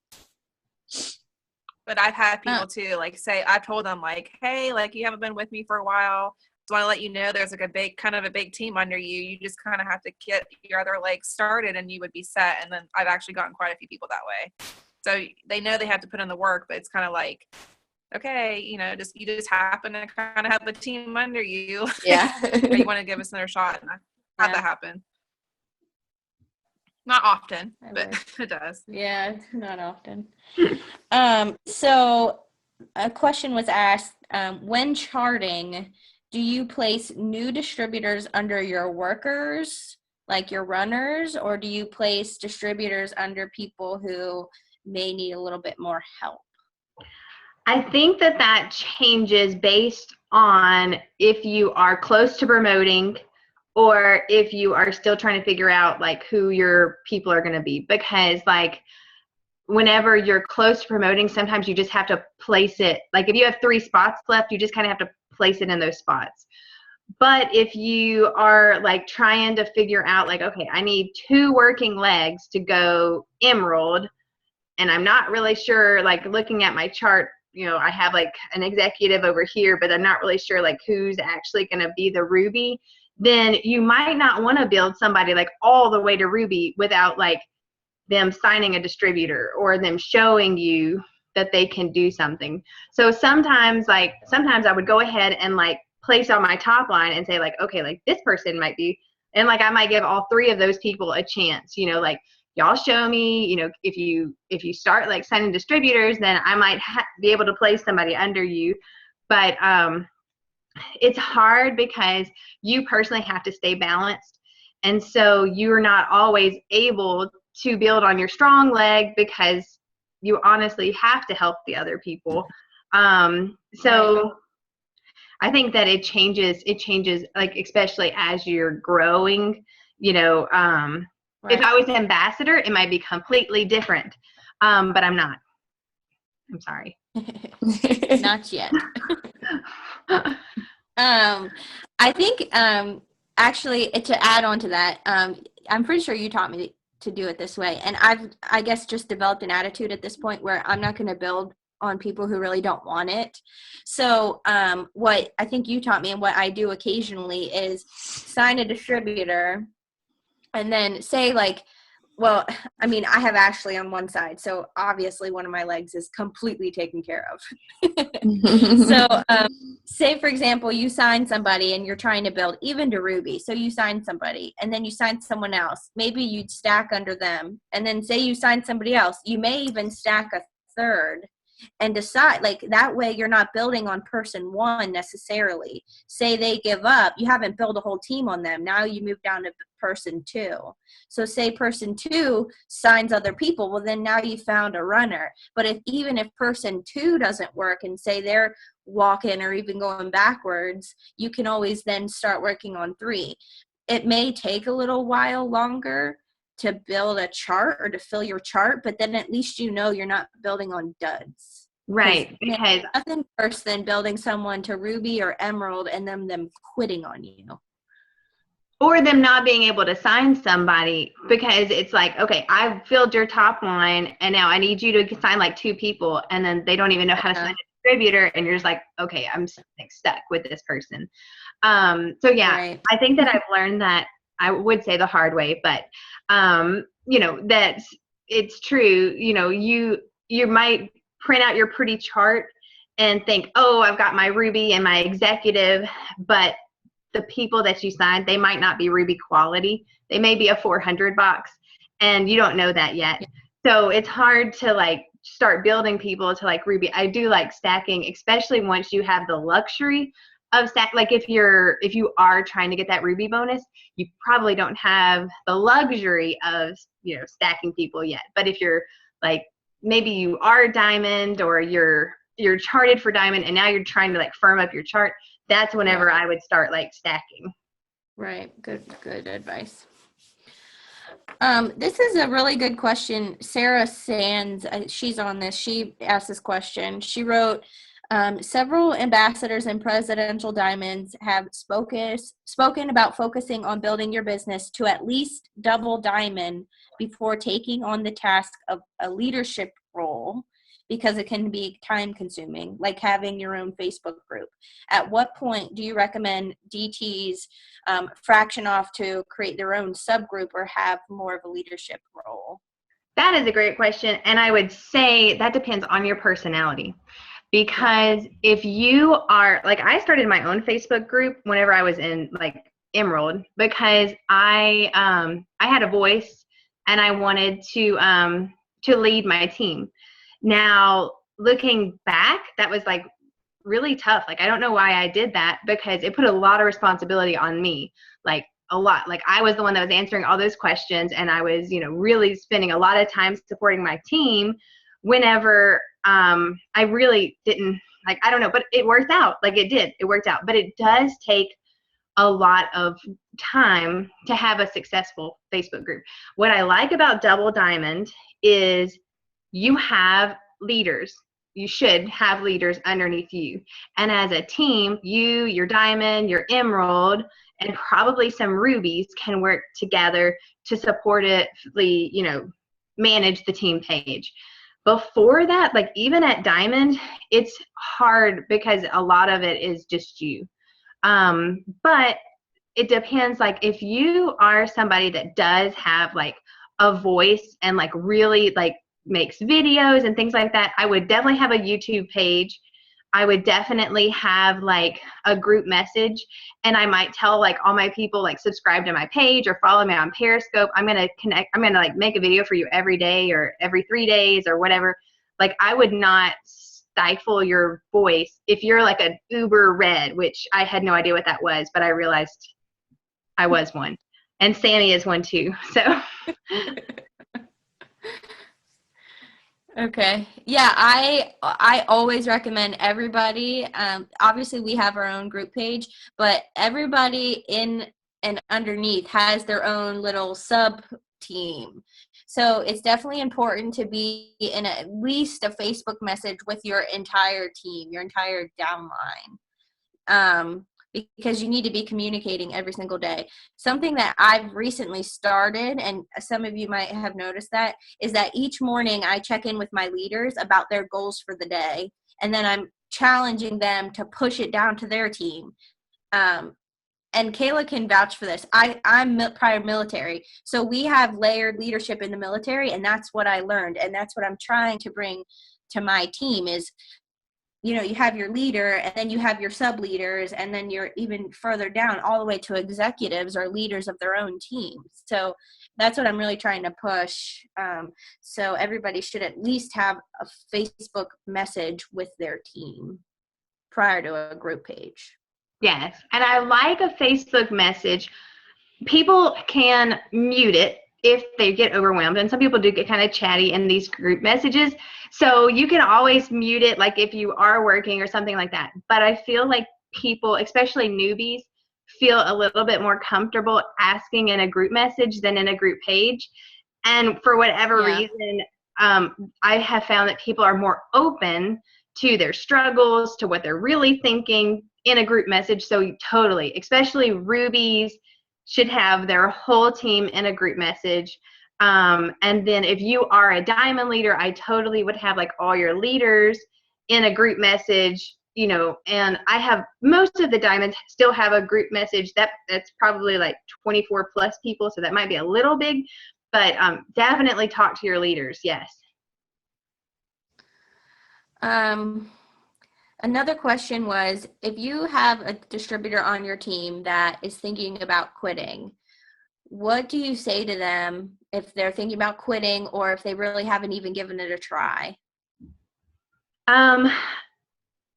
Speaker 8: But I've had people too, like say, I've told them like, hey, like you haven't been with me for a while. So I want to let you know there's like a big team under you. You just kind of have to get your other leg started and you would be set. And then I've actually gotten quite a few people that way. So they know they have to put in the work, but it's kind of like okay, you just happen to kind of have a team under you.
Speaker 4: Yeah.
Speaker 8: Or you want to give us another shot. And I've had that happen. Not often, but it does.
Speaker 3: Yeah, not often. So a question was asked, when charting, do you place new distributors under your workers, like your runners, or do you place distributors under people who may need a little bit more help?
Speaker 1: I think that changes based on if you are close to promoting or if you are still trying to figure out like who your people are going to be, because like whenever you're close to promoting, sometimes you just have to place it. Like if you have 3 spots left, you just kind of have to place it in those spots. But if you are like trying to figure out like, okay, I need 2 working legs to go Emerald, and I'm not really sure, like looking at my chart, I have like an executive over here, but I'm not really sure like who's actually going to be the Ruby, then you might not want to build somebody like all the way to Ruby without like them signing a distributor or them showing you that they can do something. So sometimes I would go ahead and like place on my top line and say like, okay, like this person might be, and like I might give all 3 of those people a chance, like y'all show me, if you start like signing distributors, then I might be able to place somebody under you. But it's hard because you personally have to stay balanced. And so you're not always able to build on your strong leg because you honestly have to help the other people. So I think that it changes like, especially as you're growing, If I was an ambassador, it might be completely different. But I'm not. I'm sorry.
Speaker 3: Not yet. I think actually to add on to that, I'm pretty sure you taught me to do it this way, and I guess just developed an attitude at this point where I'm not going to build on people who really don't want it. So what I think you taught me and what I do occasionally is sign a distributor and then say like, well, I mean, I have Ashley on one side, so obviously one of my legs is completely taken care of. So say, for example, you sign somebody and you're trying to build even to Ruby. So you sign somebody and then you sign someone else. Maybe you'd stack under them. And then say you sign somebody else. You may even stack a third and decide, like that way you're not building on person 1 necessarily. Say they give up, you haven't built a whole team on them. Now you move down to person 2. So say person 2 signs other people, well then now you found a runner. But even if person 2 doesn't work and say they're walking or even going backwards, you can always then start working on 3. It may take a little while longer to build a chart or to fill your chart, but then at least you're not building on duds.
Speaker 1: Right. Because
Speaker 3: nothing worse than building someone to Ruby or Emerald and them quitting on you.
Speaker 1: Or them not being able to sign somebody because it's like, okay, I've filled your top line and now I need you to sign like 2 people, and then they don't even know how to sign a distributor, and you're just like, okay, I'm like stuck with this person. So yeah, right. I think that I've learned that, I would say the hard way, but that it's true. You might print out your pretty chart and think, oh, I've got my Ruby and my executive, but the people that you signed, they might not be Ruby quality. They may be a 400 box, and you don't know that yet. So it's hard to like start building people to like Ruby. I do like stacking, especially once you have the luxury of stack. Like if you are trying to get that Ruby bonus, you probably don't have the luxury of stacking people yet. But if you're like, maybe you are diamond or you're charted for diamond and now you're trying to like firm up your chart, that's whenever I would start like stacking.
Speaker 3: Right. Good advice. This is a really good question. Sarah Sands, she's on this. She asked this question. She wrote, several ambassadors and presidential diamonds have spoken about focusing on building your business to at least double diamond before taking on the task of a leadership role, because it can be time consuming, like having your own Facebook group. At what point do you recommend DTs fraction off to create their own subgroup or have more of a leadership role?
Speaker 1: That is a great question. And I would say that depends on your personality. because if you are like, I started my own Facebook group whenever I was in like Emerald, because I had a voice and I wanted to lead my team. Now looking back, that was like really tough. Like, I don't know why I did that, because it put a lot of responsibility on me, like a lot. Like, I was the one that was answering all those questions, and I was, really spending a lot of time supporting my team whenever I really didn't, like, I don't know, but it worked out. Like, it worked out. But it does take a lot of time to have a successful Facebook group. What I like about Double Diamond is you have leaders. You should have leaders underneath you. And as a team, you, your Diamond, your Emerald, and probably some Rubies can work together to supportively, manage the team page. Before that, like even at Diamond, it's hard because a lot of it is just you. But it depends. Like, if you are somebody that does have like a voice and like really like makes videos and things like that, I would definitely have a YouTube page. I would definitely have like a group message, and I might tell like all my people, like, subscribe to my page or follow me on Periscope. I'm going to like make a video for you every day or every 3 days or whatever. Like, I would not stifle your voice if you're like an uber red, which I had no idea what that was, but I realized I was one, and Sammy is one too. So
Speaker 3: Okay. Yeah, I always recommend everybody. Obviously, we have our own group page, but everybody in and underneath has their own little sub team. So it's definitely important to be in at least a Facebook message with your entire team, your entire downline. Because you need to be communicating every single day. Something that I've recently started, and some of you might have noticed that, is that each morning I check in with my leaders about their goals for the day, and then I'm challenging them to push it down to their team. And Kayla can vouch for this. I'm prior military, so we have layered leadership in the military, and that's what I learned, and that's what I'm trying to bring to my team is, you have your leader, and then you have your sub leaders, and then you're even further down all the way to executives or leaders of their own team. So that's what I'm really trying to push. So everybody should at least have a Facebook message with their team prior to a group page.
Speaker 1: yes, and I like a Facebook message. People can mute it if they get overwhelmed, and some people do get kind of chatty in these group messages, so you can always mute it, like if you are working or something like that. But I feel like people, especially newbies, feel a little bit more comfortable asking in a group message than in a group page, and for whatever reason, I have found that people are more open to their struggles, to what they're really thinking in a group message. So totally, especially Rubies should have their whole team in a group message. And then if you are a Diamond leader, I totally would have like all your leaders in a group message, and I have most of the Diamonds still have a group message that's probably like 24 plus people. So that might be a little big, but definitely talk to your leaders. Yes.
Speaker 3: Another question was, if you have a distributor on your team that is thinking about quitting, what do you say to them if they're thinking about quitting, or if they really haven't even given it a try?
Speaker 1: A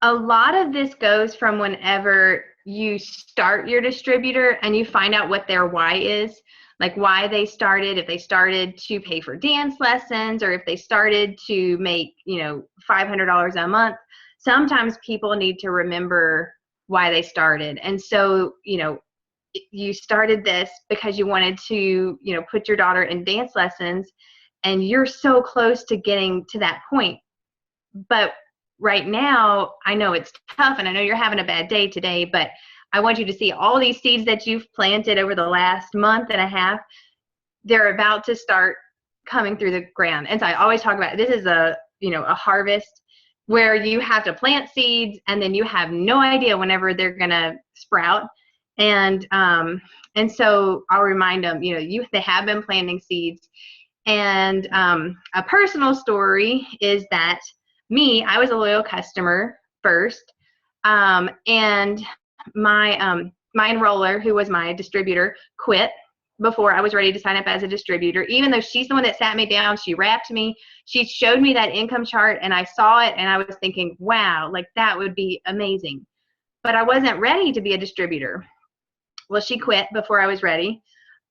Speaker 1: lot of this goes from whenever you start your distributor and you find out what their why is, like why they started, if they started to pay for dance lessons, or if they started to make, $500 a month. Sometimes people need to remember why they started. And so, you started this because you wanted to, put your daughter in dance lessons, and you're so close to getting to that point. But right now, I know it's tough, and I know you're having a bad day today, but I want you to see all these seeds that you've planted over the last month and a half. They're about to start coming through the ground. And so I always talk about, this is a harvest where you have to plant seeds, and then you have no idea whenever they're going to sprout. And so I'll remind them, they have been planting seeds. And a personal story is that I was a loyal customer first, and my enroller, who was my distributor, quit before I was ready to sign up as a distributor. Even though she's the one that sat me down, she wrapped me, she showed me that income chart, and I saw it, and I was thinking, wow, like that would be amazing. But I wasn't ready to be a distributor. Well, she quit before I was ready.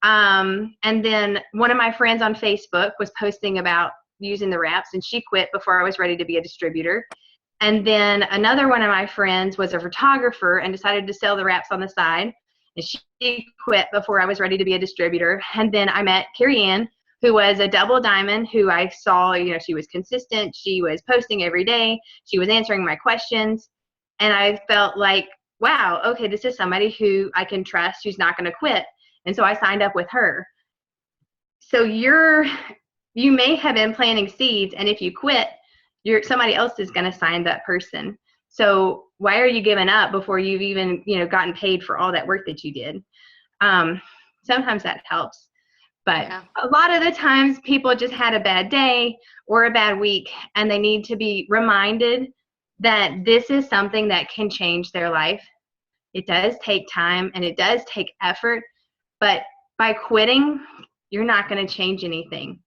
Speaker 1: And then one of my friends on Facebook was posting about using the wraps, and she quit before I was ready to be a distributor. And then another one of my friends was a photographer and decided to sell the wraps on the side, and she quit before I was ready to be a distributor. And then I met Carrie Ann, who was a double diamond, who I saw, she was consistent, she was posting every day, she was answering my questions, and I felt like, wow, okay, this is somebody who I can trust, who's not going to quit. And so I signed up with her. So you may have been planting seeds, and if you quit, somebody else is going to sign that person. So why are you giving up before you've even gotten paid for all that work that you did? Sometimes that helps, but a lot of the times people just had a bad day or a bad week, and they need to be reminded that this is something that can change their life. It does take time and it does take effort, but by quitting, you're not going to change anything.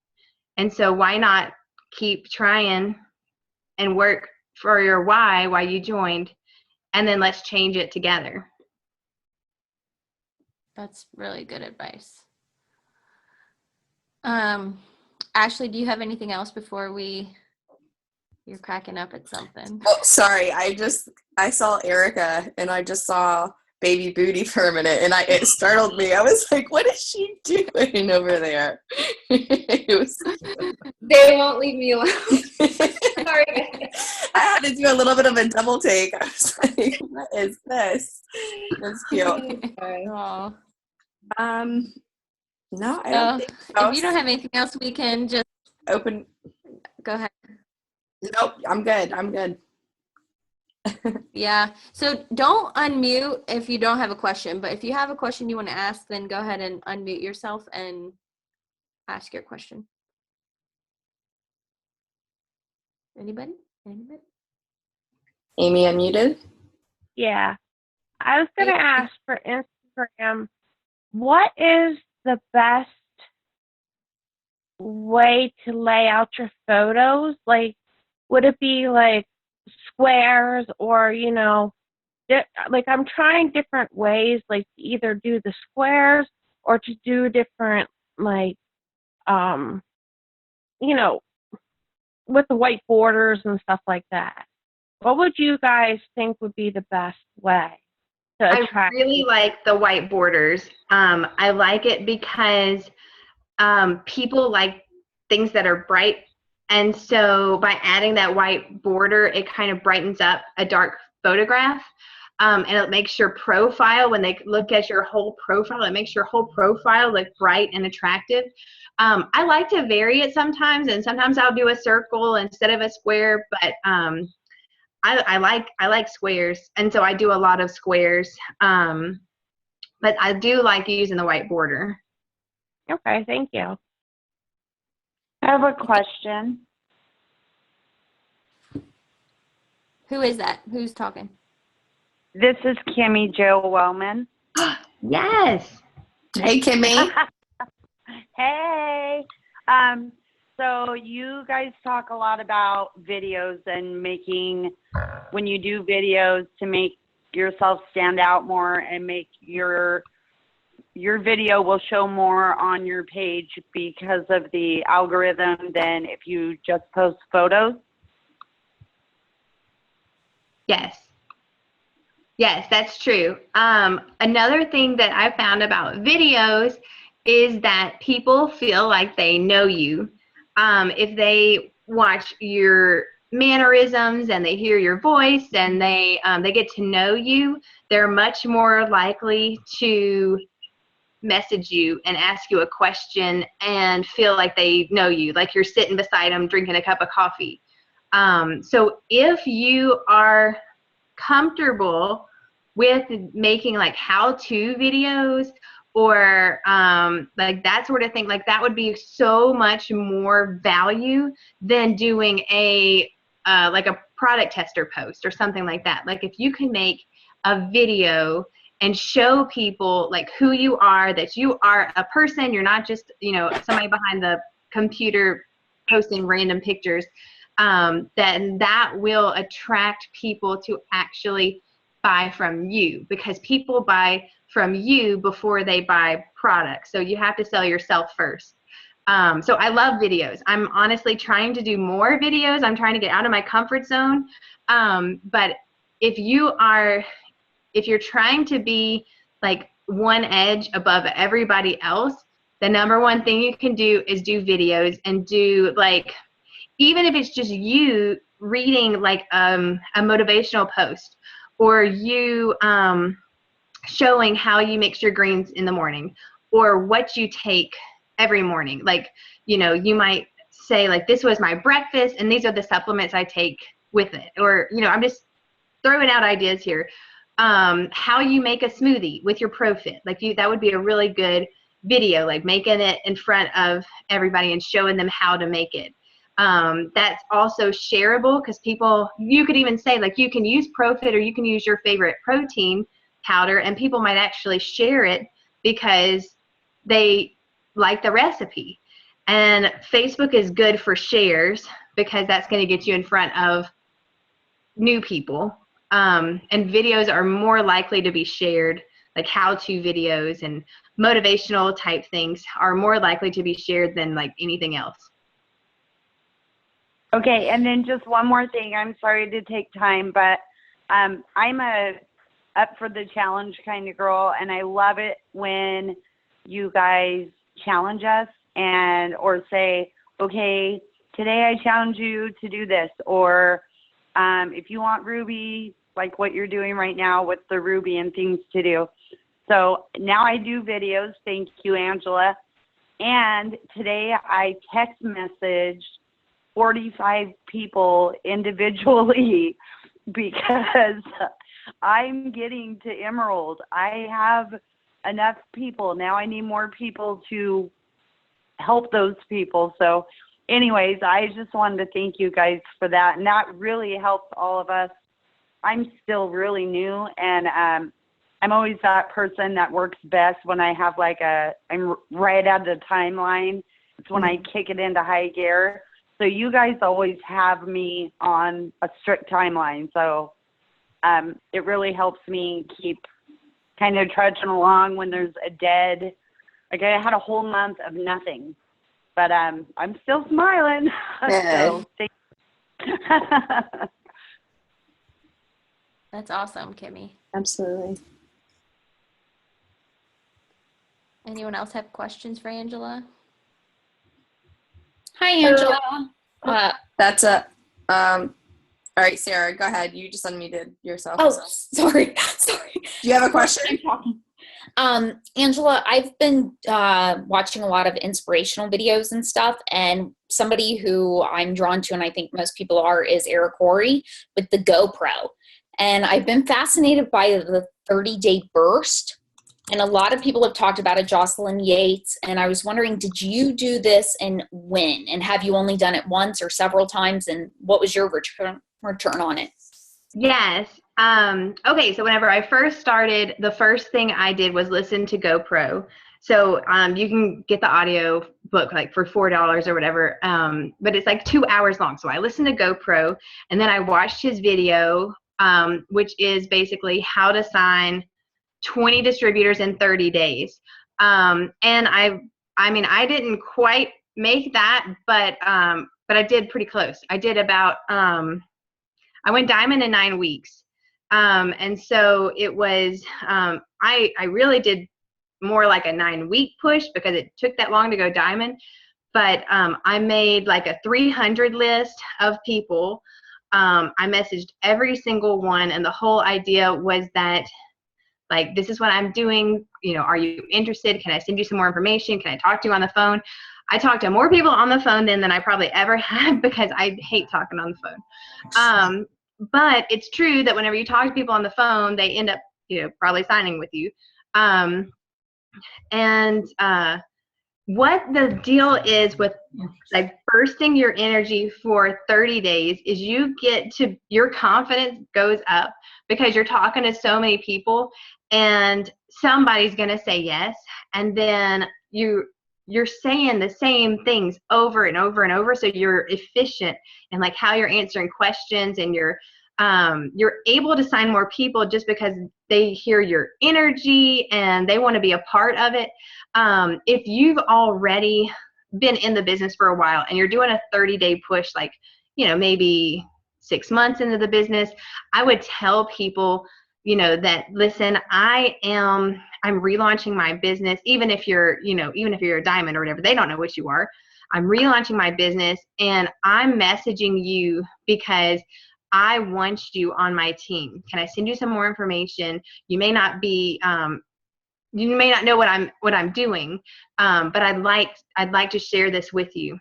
Speaker 1: And so why not keep trying and work for your why you joined, and then let's change it together.
Speaker 3: That's really good advice. Ashley, do you have anything else before you're cracking up at something?
Speaker 4: Oh, sorry. I saw Erica and I just saw baby booty for a minute, and it startled me. I was like, what is she doing over there?
Speaker 2: They won't leave me alone. Sorry.
Speaker 4: I had to do a little bit of a double take. I was like, what is this? That's cute.
Speaker 3: Aww.
Speaker 4: No, I don't think so.
Speaker 3: If you don't have anything else, we can just
Speaker 4: open.
Speaker 3: Go ahead.
Speaker 4: Nope, I'm good.
Speaker 3: Yeah. So don't unmute if you don't have a question, but if you have a question you want to ask, then go ahead and unmute yourself and ask your question. Anybody?
Speaker 4: Amy, unmuted?
Speaker 6: Yeah. I was going to ask for Instagram, what is the best way to lay out your photos? Like, would it be like squares or, like I'm trying different ways, like to either do the squares or to do different, like, with the white borders and stuff like that. What would you guys think would be the best way to attract?
Speaker 1: I really like the white borders. I like it because people like things that are bright. And so by adding that white border, it kind of brightens up a dark photograph. And it makes your profile, when they look at your whole profile, it makes your whole profile look bright and attractive. I like to vary it sometimes, and sometimes I'll do a circle instead of a square, but I like squares, and so I do a lot of squares. But I do like using the white border.
Speaker 6: Okay, thank you.
Speaker 5: I have a question.
Speaker 3: Who is that? Who's talking?
Speaker 5: This is Kimmy Jo Wellman.
Speaker 1: Yes.
Speaker 4: Hey, Kimmy.
Speaker 5: Hey. So you guys talk a lot about videos and when you do videos to make yourself stand out more and make your video will show more on your page because of the algorithm than if you just post photos.
Speaker 1: Yes, that's true. Another thing that I found about videos is that people feel like they know you. If they watch your mannerisms and they hear your voice and they get to know you, they're much more likely to message you and ask you a question and feel like they know you, like you're sitting beside them drinking a cup of coffee. So if you are comfortable with making like how-to videos or like that sort of thing, like that would be so much more value than doing a like a product tester post or something like that. Like if you can make a video and show people like who you are, that you are a person, you're not just, you know, somebody behind the computer posting random pictures, then that will attract people to actually buy from you, because people buy from you before they buy products. So you have to sell yourself first. So I love videos. I'm honestly trying to do more videos. I'm trying to get out of my comfort zone. But if you're trying to be like one edge above everybody else, the number one thing you can do is do videos, and do like, even if it's just you reading like a motivational post, or you showing how you mix your greens in the morning, or what you take every morning. Like, you know, you might say like, this was my breakfast and these are the supplements I take with it. Or, you know, I'm just throwing out ideas here. How you make a smoothie with your ProFit. Like that would be a really good video, like making it in front of everybody and showing them how to make it. That's also shareable, because people, you could even say like, you can use ProFit or you can use your favorite protein powder, and people might actually share it because they like the recipe. And Facebook is good for shares, because that's going to get you in front of new people. And videos are more likely to be shared, like how-to videos and motivational type things are more likely to be shared than like anything else.
Speaker 5: Okay, and then just one more thing. I'm sorry to take time, but I'm a up for the challenge kind of girl, and I love it when you guys challenge us or say, okay, today I challenge you to do this, or if you want Ruby, like what you're doing right now with the Ruby and things to do. So now I do videos. Thank you, Angela. And today I text messaged 45 people individually because I'm getting to Emerald. I have enough people. Now I need more people to help those people. So anyways, I just wanted to thank you guys for that. And that really helps all of us. I'm still really new, and I'm always that person that works best when I have like I'm right at the timeline. It's when I kick it into high gear. So you guys always have me on a strict timeline. So it really helps me keep kind of trudging along when there's a dead, like I had a whole month of nothing, but I'm still smiling. So thank you.
Speaker 3: That's awesome, Kimmy.
Speaker 4: Absolutely.
Speaker 3: Anyone else have questions for Angela?
Speaker 9: Hi, Angela.
Speaker 4: That's all right, Sarah, go ahead. You just unmuted yourself.
Speaker 9: Oh, sorry.
Speaker 4: Do you have a question?
Speaker 9: I'm talking. Angela, I've been watching a lot of inspirational videos and stuff, and somebody who I'm drawn to, and I think most people are, is Eric Horry with the GoPro. And I've been fascinated by the 30-day burst. And a lot of people have talked about it, Jocelyn Yates. And I was wondering, did you do this and when? And have you only done it once or several times? And what was your return on it?
Speaker 1: Yes. Okay, so whenever I first started, the first thing I did was listen to GoPro. So you can get the audio book like for $4 or whatever, but it's like 2 hours long. So I listened to GoPro, and then I watched his video, which is basically how to sign 20 distributors in 30 days. And I mean, I didn't quite make that, but I did pretty close. I did about, I went diamond in 9 weeks. And so it was, I really did more like a 9-week push because it took that long to go diamond. But I made like a 300 list of people. I messaged every single one, and the whole idea was that, like, this is what I'm doing. You know, are you interested? Can I send you some more information? Can I talk to you on the phone? I talked to more people on the phone than I probably ever had because I hate talking on the phone. But it's true that whenever you talk to people on the phone, they end up, you know, probably signing with you. what the deal is with like bursting your energy for 30 days is your confidence goes up because you're talking to so many people and somebody's going to say yes. And then you're saying the same things over and over and over. So you're efficient in like how you're answering questions, and you're able to sign more people just because they hear your energy and they want to be a part of it. If you've already been in the business for a while and you're doing a 30-day push, like, maybe 6 months into the business, I would tell people, that, listen, I'm relaunching my business. Even if you're a diamond or whatever, they don't know what you are. I'm relaunching my business and I'm messaging you because I want you on my team. Can I send you some more information? You may not know what I'm doing, but I'd like to share this with you.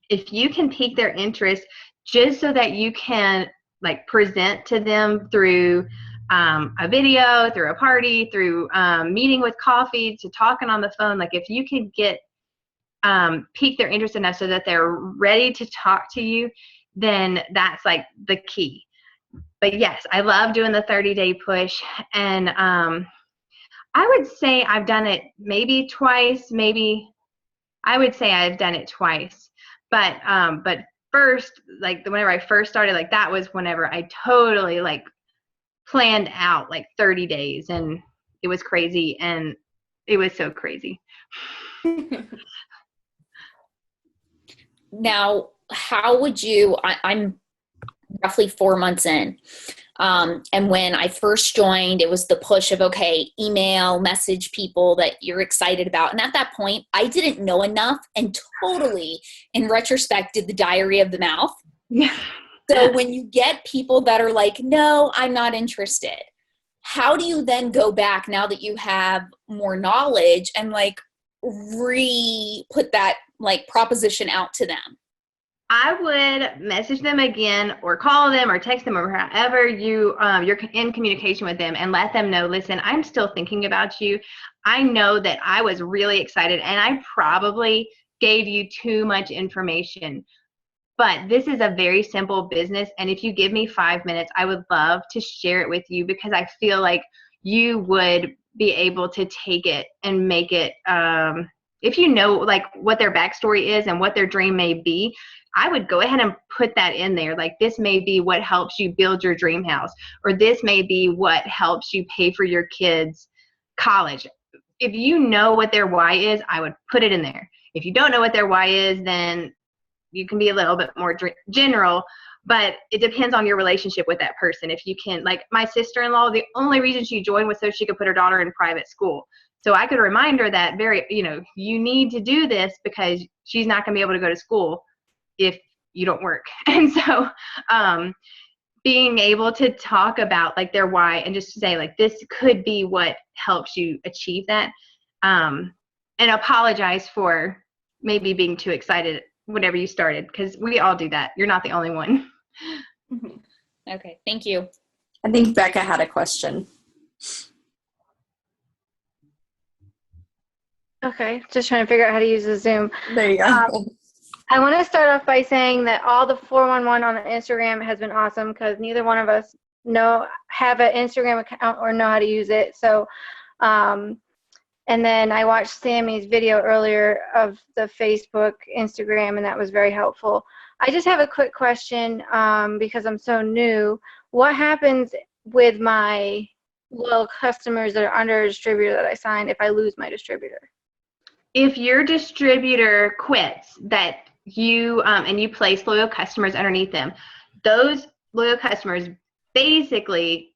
Speaker 1: If you can pique their interest, just so that you can like present to them through a video, through a party, through meeting with coffee, to talking on the phone. Like if you can get pique their interest enough so that they're ready to talk to you, then that's like the key. But yes, I love doing the 30-day push, and I would say I've done it maybe twice. I would say I've done it twice. But first, like whenever I first started, like that was whenever I totally like planned out like 30 days, and it was crazy, and it was so crazy.
Speaker 9: Now, how would you, I'm roughly 4 months in. And when I first joined, it was the push of, okay, email, message people that you're excited about. And at that point, I didn't know enough and totally, in retrospect, did the diary of the mouth.
Speaker 1: Yeah.
Speaker 9: So when you get people that are like, no, I'm not interested, how do you then go back now that you have more knowledge and like put that like proposition out to them?
Speaker 1: I would message them again, or call them, or text them, or however you're in communication with them, and let them know, listen, I'm still thinking about you. I know that I was really excited and I probably gave you too much information, but this is a very simple business. And if you give me 5 minutes, I would love to share it with you, because I feel like you would be able to take it and make it, if you know like what their backstory is and what their dream may be, I would go ahead and put that in there. Like, this may be what helps you build your dream house, or this may be what helps you pay for your kids' college. If you know what their why is, I would put it in there. If you don't know what their why is, then you can be a little bit more general, but it depends on your relationship with that person. If you can, like my sister-in-law, the only reason she joined was so she could put her daughter in private school. So I could remind her that you need to do this because she's not going to be able to go to school if you don't work. And so being able to talk about like their why, and just say like, this could be what helps you achieve that, and apologize for maybe being too excited whenever you started, because we all do that. You're not the only one.
Speaker 9: Okay, thank you.
Speaker 4: I think Becca had a question.
Speaker 10: Okay, just trying to figure out how to use the Zoom.
Speaker 4: There you go.
Speaker 10: I want to start off by saying that all the 411 on Instagram has been awesome, because neither one of us have an Instagram account or know how to use it. So, and then I watched Sammy's video earlier of the Facebook, Instagram, and that was very helpful. I just have a quick question because I'm so new. What happens with my loyal customers that are under a distributor that I signed if I lose my distributor?
Speaker 1: If your distributor quits, that you and you place loyal customers underneath them, those loyal customers basically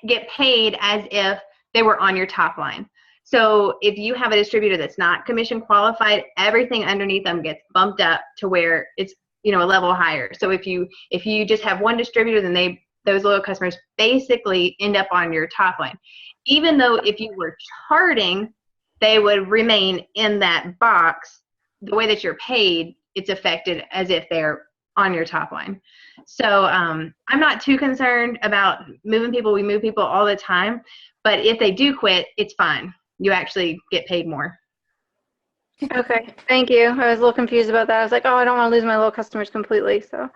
Speaker 1: get paid as if they were on your top line. So if you have a distributor that's not commission qualified, everything underneath them gets bumped up to where it's a level higher. So if you just have one distributor, then those loyal customers basically end up on your top line. Even though if you were charting, they would remain in that box. The way that you're paid, it's affected as if they're on your top line. So I'm not too concerned about moving people. We move people all the time. But if they do quit, it's fine. You actually get paid more.
Speaker 10: Okay, thank you. I was a little confused about that. I was like, oh, I don't want to lose my little customers completely. So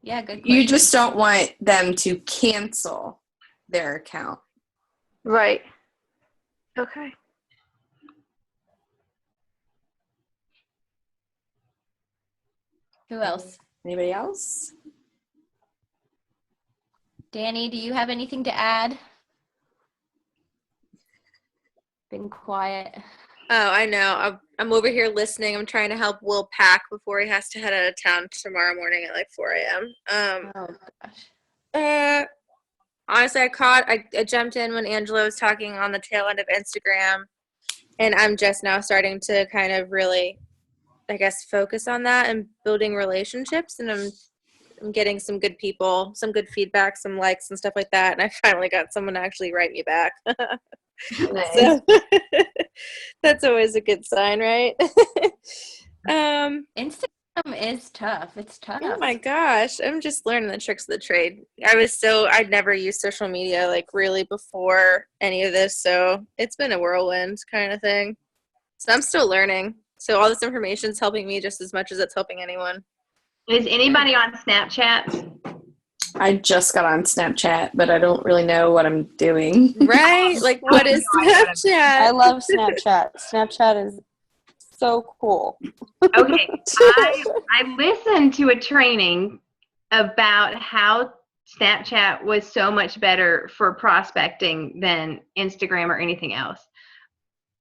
Speaker 3: Yeah, good
Speaker 4: You
Speaker 3: question.
Speaker 4: just don't want them to cancel their account.
Speaker 10: right. Okay.
Speaker 3: Who else?
Speaker 4: Anybody else?
Speaker 3: Danny, do you have anything to add? Been quiet.
Speaker 8: Oh, I know. I'm over here listening. I'm trying to help Will pack before he has to head out of town tomorrow morning at like 4 a.m.
Speaker 3: Oh gosh.
Speaker 8: Honestly, I jumped in when Angela was talking on the tail end of Instagram, and I'm just now starting to kind of really, I guess, focus on that and building relationships. And I'm getting some good people, some good feedback, some likes and stuff like that. And I finally got someone to actually write me back.
Speaker 4: Nice.
Speaker 8: So that's always a good sign, right?
Speaker 3: Instagram is tough. It's tough.
Speaker 8: Oh my gosh, I'm just learning the tricks of the trade. I'd never used social media like really before any of this, so it's been a whirlwind kind of thing. So I'm still learning. So all this information is helping me just as much as it's helping anyone.
Speaker 1: Is anybody on Snapchat?
Speaker 4: I just got on Snapchat, but I don't really know what I'm doing.
Speaker 8: Right? Like, what is Snapchat?
Speaker 11: I love Snapchat. Snapchat is so cool.
Speaker 1: Okay, I listened to a training about how Snapchat was so much better for prospecting than Instagram or anything else.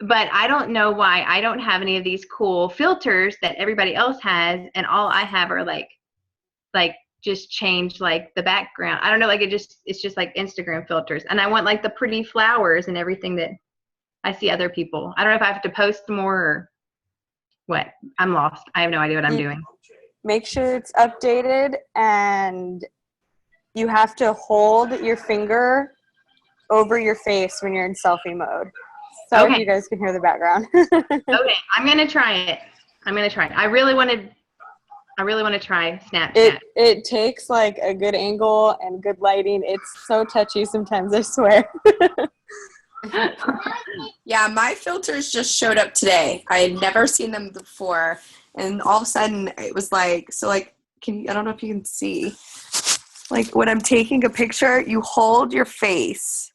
Speaker 1: But I don't know why I don't have any of these cool filters that everybody else has, and all I have are like just change like the background. I don't know, like it's just like Instagram filters, and I want like the pretty flowers and everything that I see other people. I don't know if I have to post more or what. I'm lost. I have no idea what I'm doing.
Speaker 11: Make sure it's updated, and you have to hold your finger over your face when you're in selfie mode. Sorry if
Speaker 1: Okay.
Speaker 11: you guys can hear the background.
Speaker 1: Okay, I'm gonna try it. I really want to try Snapchat.
Speaker 11: It takes like a good angle and good lighting. It's so touchy sometimes, I swear.
Speaker 4: Yeah, my filters just showed up today. I had never seen them before, and all of a sudden it was like, so like, I don't know if you can see, like when I'm taking a picture, you hold your face,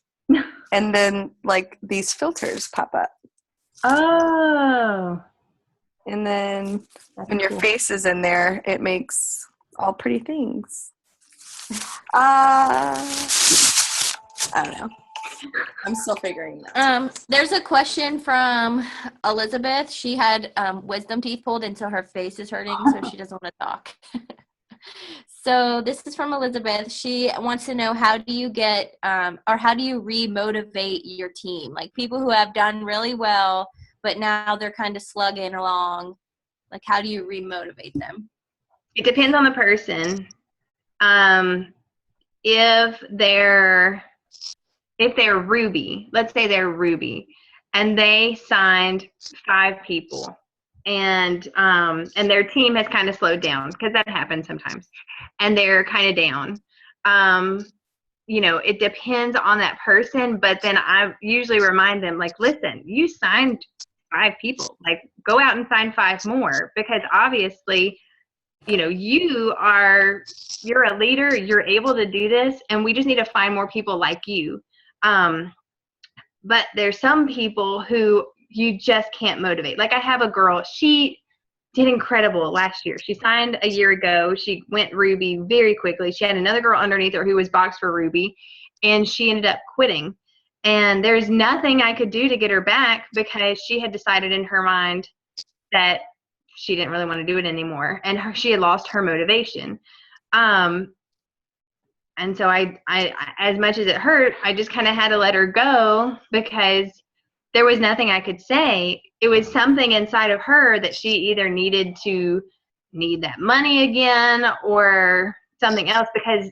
Speaker 4: and then like these filters pop up,
Speaker 1: Oh.
Speaker 4: and then when your face is in there, it makes all pretty things. I don't know. I'm still figuring that out.
Speaker 3: There's a question from Elizabeth. She had wisdom teeth pulled, and so her face is hurting, so she doesn't want to talk. So this is from Elizabeth. She wants to know, how do you get or how do you re-motivate your team? Like people who have done really well, but now they're kind of slugging along. Like, how do you re-motivate them?
Speaker 1: It depends on the person. If they're Ruby, let's say they're Ruby, and they signed 5 people, and their team has kind of slowed down, because that happens sometimes, and they're kind of down. It depends on that person, but then I usually remind them, like, listen, you signed 5 people, like, go out and sign 5 more, because obviously, you're a leader, you're able to do this, and we just need to find more people like you. But there's some people who you just can't motivate. Like I have a girl, she did incredible last year. She signed a year ago. She went Ruby very quickly. She had another girl underneath her who was boxed for Ruby, and she ended up quitting. And there's nothing I could do to get her back, because she had decided in her mind that she didn't really want to do it anymore, and she had lost her motivation. And so I as much as it hurt, I just kind of had to let her go, because there was nothing I could say. It was something inside of her that she either need that money again or something else, because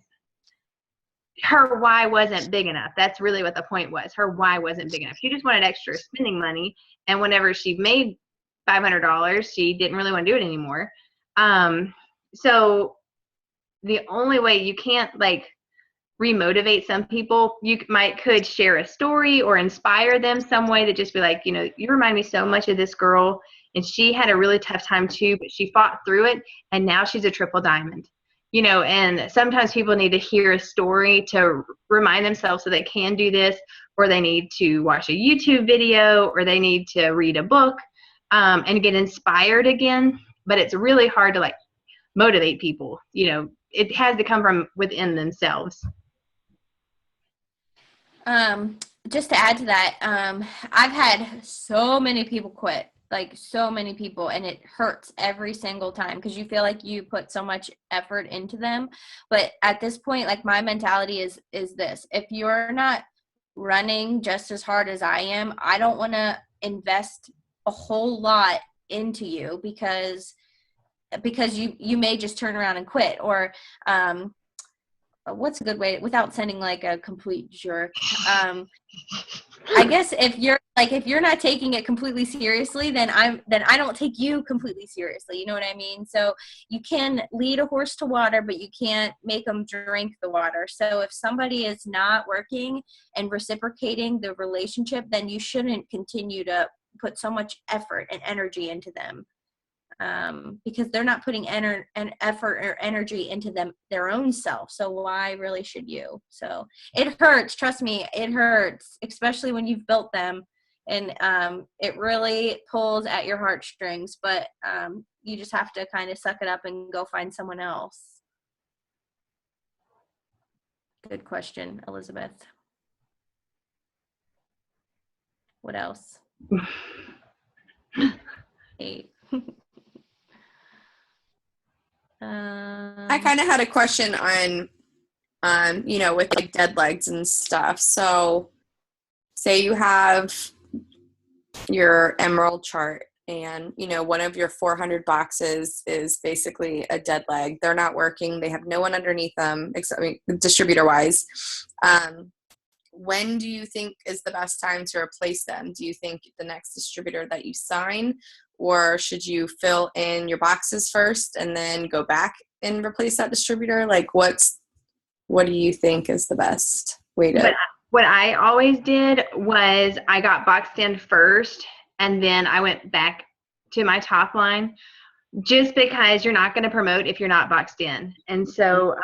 Speaker 1: her why wasn't big enough. That's really what the point was. Her why wasn't big enough. She just wanted extra spending money, and whenever she made $500, she didn't really want to do it anymore. So the only way, you can't like remotivate some people. You could share a story or inspire them some way to just be like, you remind me so much of this girl, and she had a really tough time too, but she fought through it, and now she's a triple diamond. And sometimes people need to hear a story to remind themselves that they can do this, or they need to watch a YouTube video, or they need to read a book and get inspired again. But it's really hard to like motivate people. It has to come from within themselves.
Speaker 3: Just to add to that, I've had so many people quit, like so many people, and it hurts every single time because you feel like you put so much effort into them. But at this point, like my mentality is this: if you're not running just as hard as I am, I don't want to invest a whole lot into you because you may just turn around and quit. Or what's a good way without sounding like a complete jerk? I guess if you're not taking it completely seriously, then I don't take you completely seriously. You know what I mean? So you can lead a horse to water, but you can't make them drink the water. So if somebody is not working and reciprocating the relationship, then you shouldn't continue to put so much effort and energy into them. Because they're not putting effort or energy into their own self. So why really should you? So it hurts. Trust me, it hurts, especially when you've built them, and it really pulls at your heartstrings. But you just have to kind of suck it up and go find someone else. Good question, Elizabeth. What else? 8.
Speaker 4: I kind of had a question on with like dead legs and stuff. So say you have your emerald chart and, one of your 400 boxes is basically a dead leg. They're not working. They have no one underneath them, except distributor wise. When do you think is the best time to replace them? Do you think the next distributor that you sign, or should you fill in your boxes first and then go back and replace that distributor? Like what do you think is the best way to?
Speaker 1: But what I always did was I got boxed in first, and then I went back to my top line, just because you're not going to promote if you're not boxed in. And so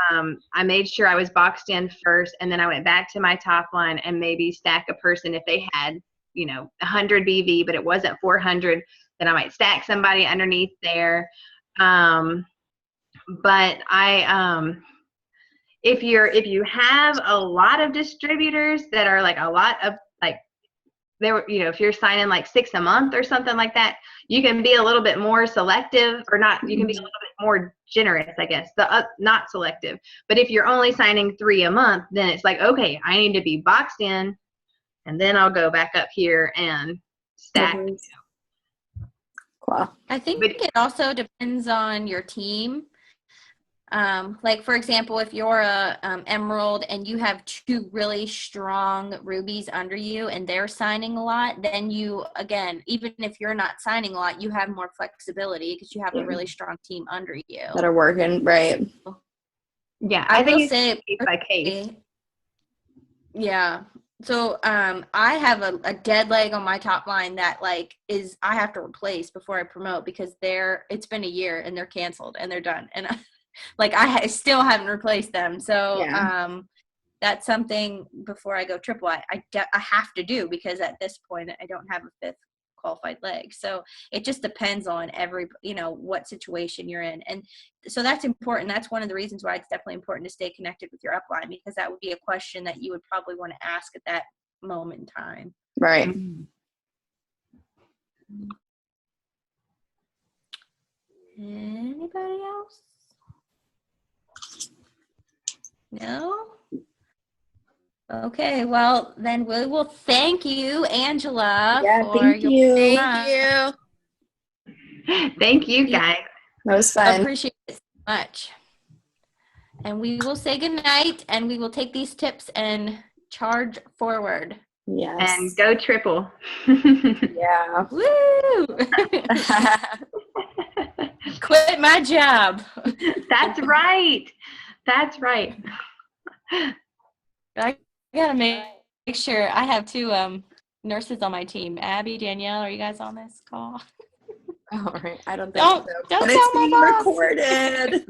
Speaker 1: I made sure I was boxed in first, and then I went back to my top line and maybe stack a person if they had, 100 BV, but it wasn't 400, then I might stack somebody underneath there. But if you have a lot of distributors that are like a lot of like, if you're signing like 6 a month or something like that, you can be a little bit more selective, or not. You can be a little bit more generous, I guess. Not selective. But if you're only signing 3 a month, then it's like, okay, I need to be boxed in, and then I'll go back up here and stack.
Speaker 4: Wow.
Speaker 3: I think it also depends on your team. Like for example, if you're a emerald and you have 2 really strong rubies under you and they're signing a lot, then you, again, even if you're not signing a lot, you have more flexibility because you have a really strong team under you
Speaker 4: that are working, right?
Speaker 1: Yeah,
Speaker 3: I
Speaker 1: think
Speaker 3: will
Speaker 1: it's
Speaker 3: say
Speaker 1: case by case.
Speaker 3: Yeah. So I have a dead leg on my top line that I have to replace before I promote, because it's been a year and they're canceled and they're done, and I still haven't replaced them. So that's something before I go triple I have to do, because at this point I don't have a 5th qualified leg. So it just depends on what situation you're in. And so that's important. That's one of the reasons why it's definitely important to stay connected with your upline, because that would be a question that you would probably want to ask at that moment in time.
Speaker 4: Right.
Speaker 3: Anybody else? No? Okay, well, then we will thank you, Angela.
Speaker 4: Thank you.
Speaker 1: Thank you, guys.
Speaker 4: That was
Speaker 3: I
Speaker 4: fun.
Speaker 3: appreciate it so much. And we will say goodnight, and we will take these tips and charge forward.
Speaker 4: Yes.
Speaker 1: And go triple.
Speaker 4: Yeah.
Speaker 3: Woo! Quit my job.
Speaker 1: That's right. That's right.
Speaker 3: I gotta make sure I have two nurses on my team. Abby, Danielle, are you guys on this call?
Speaker 4: All right. I don't think
Speaker 3: Don't
Speaker 4: so.
Speaker 3: don't
Speaker 4: But
Speaker 3: tell
Speaker 4: it's
Speaker 3: my
Speaker 4: being recorded.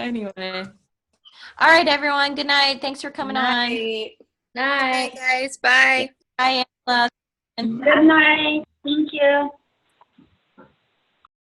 Speaker 3: Anyway. All right, everyone. Good night. Thanks for coming on.
Speaker 4: Night.
Speaker 2: Night.
Speaker 8: Guys, bye.
Speaker 3: Bye, Angela.
Speaker 10: Good night. Thank you.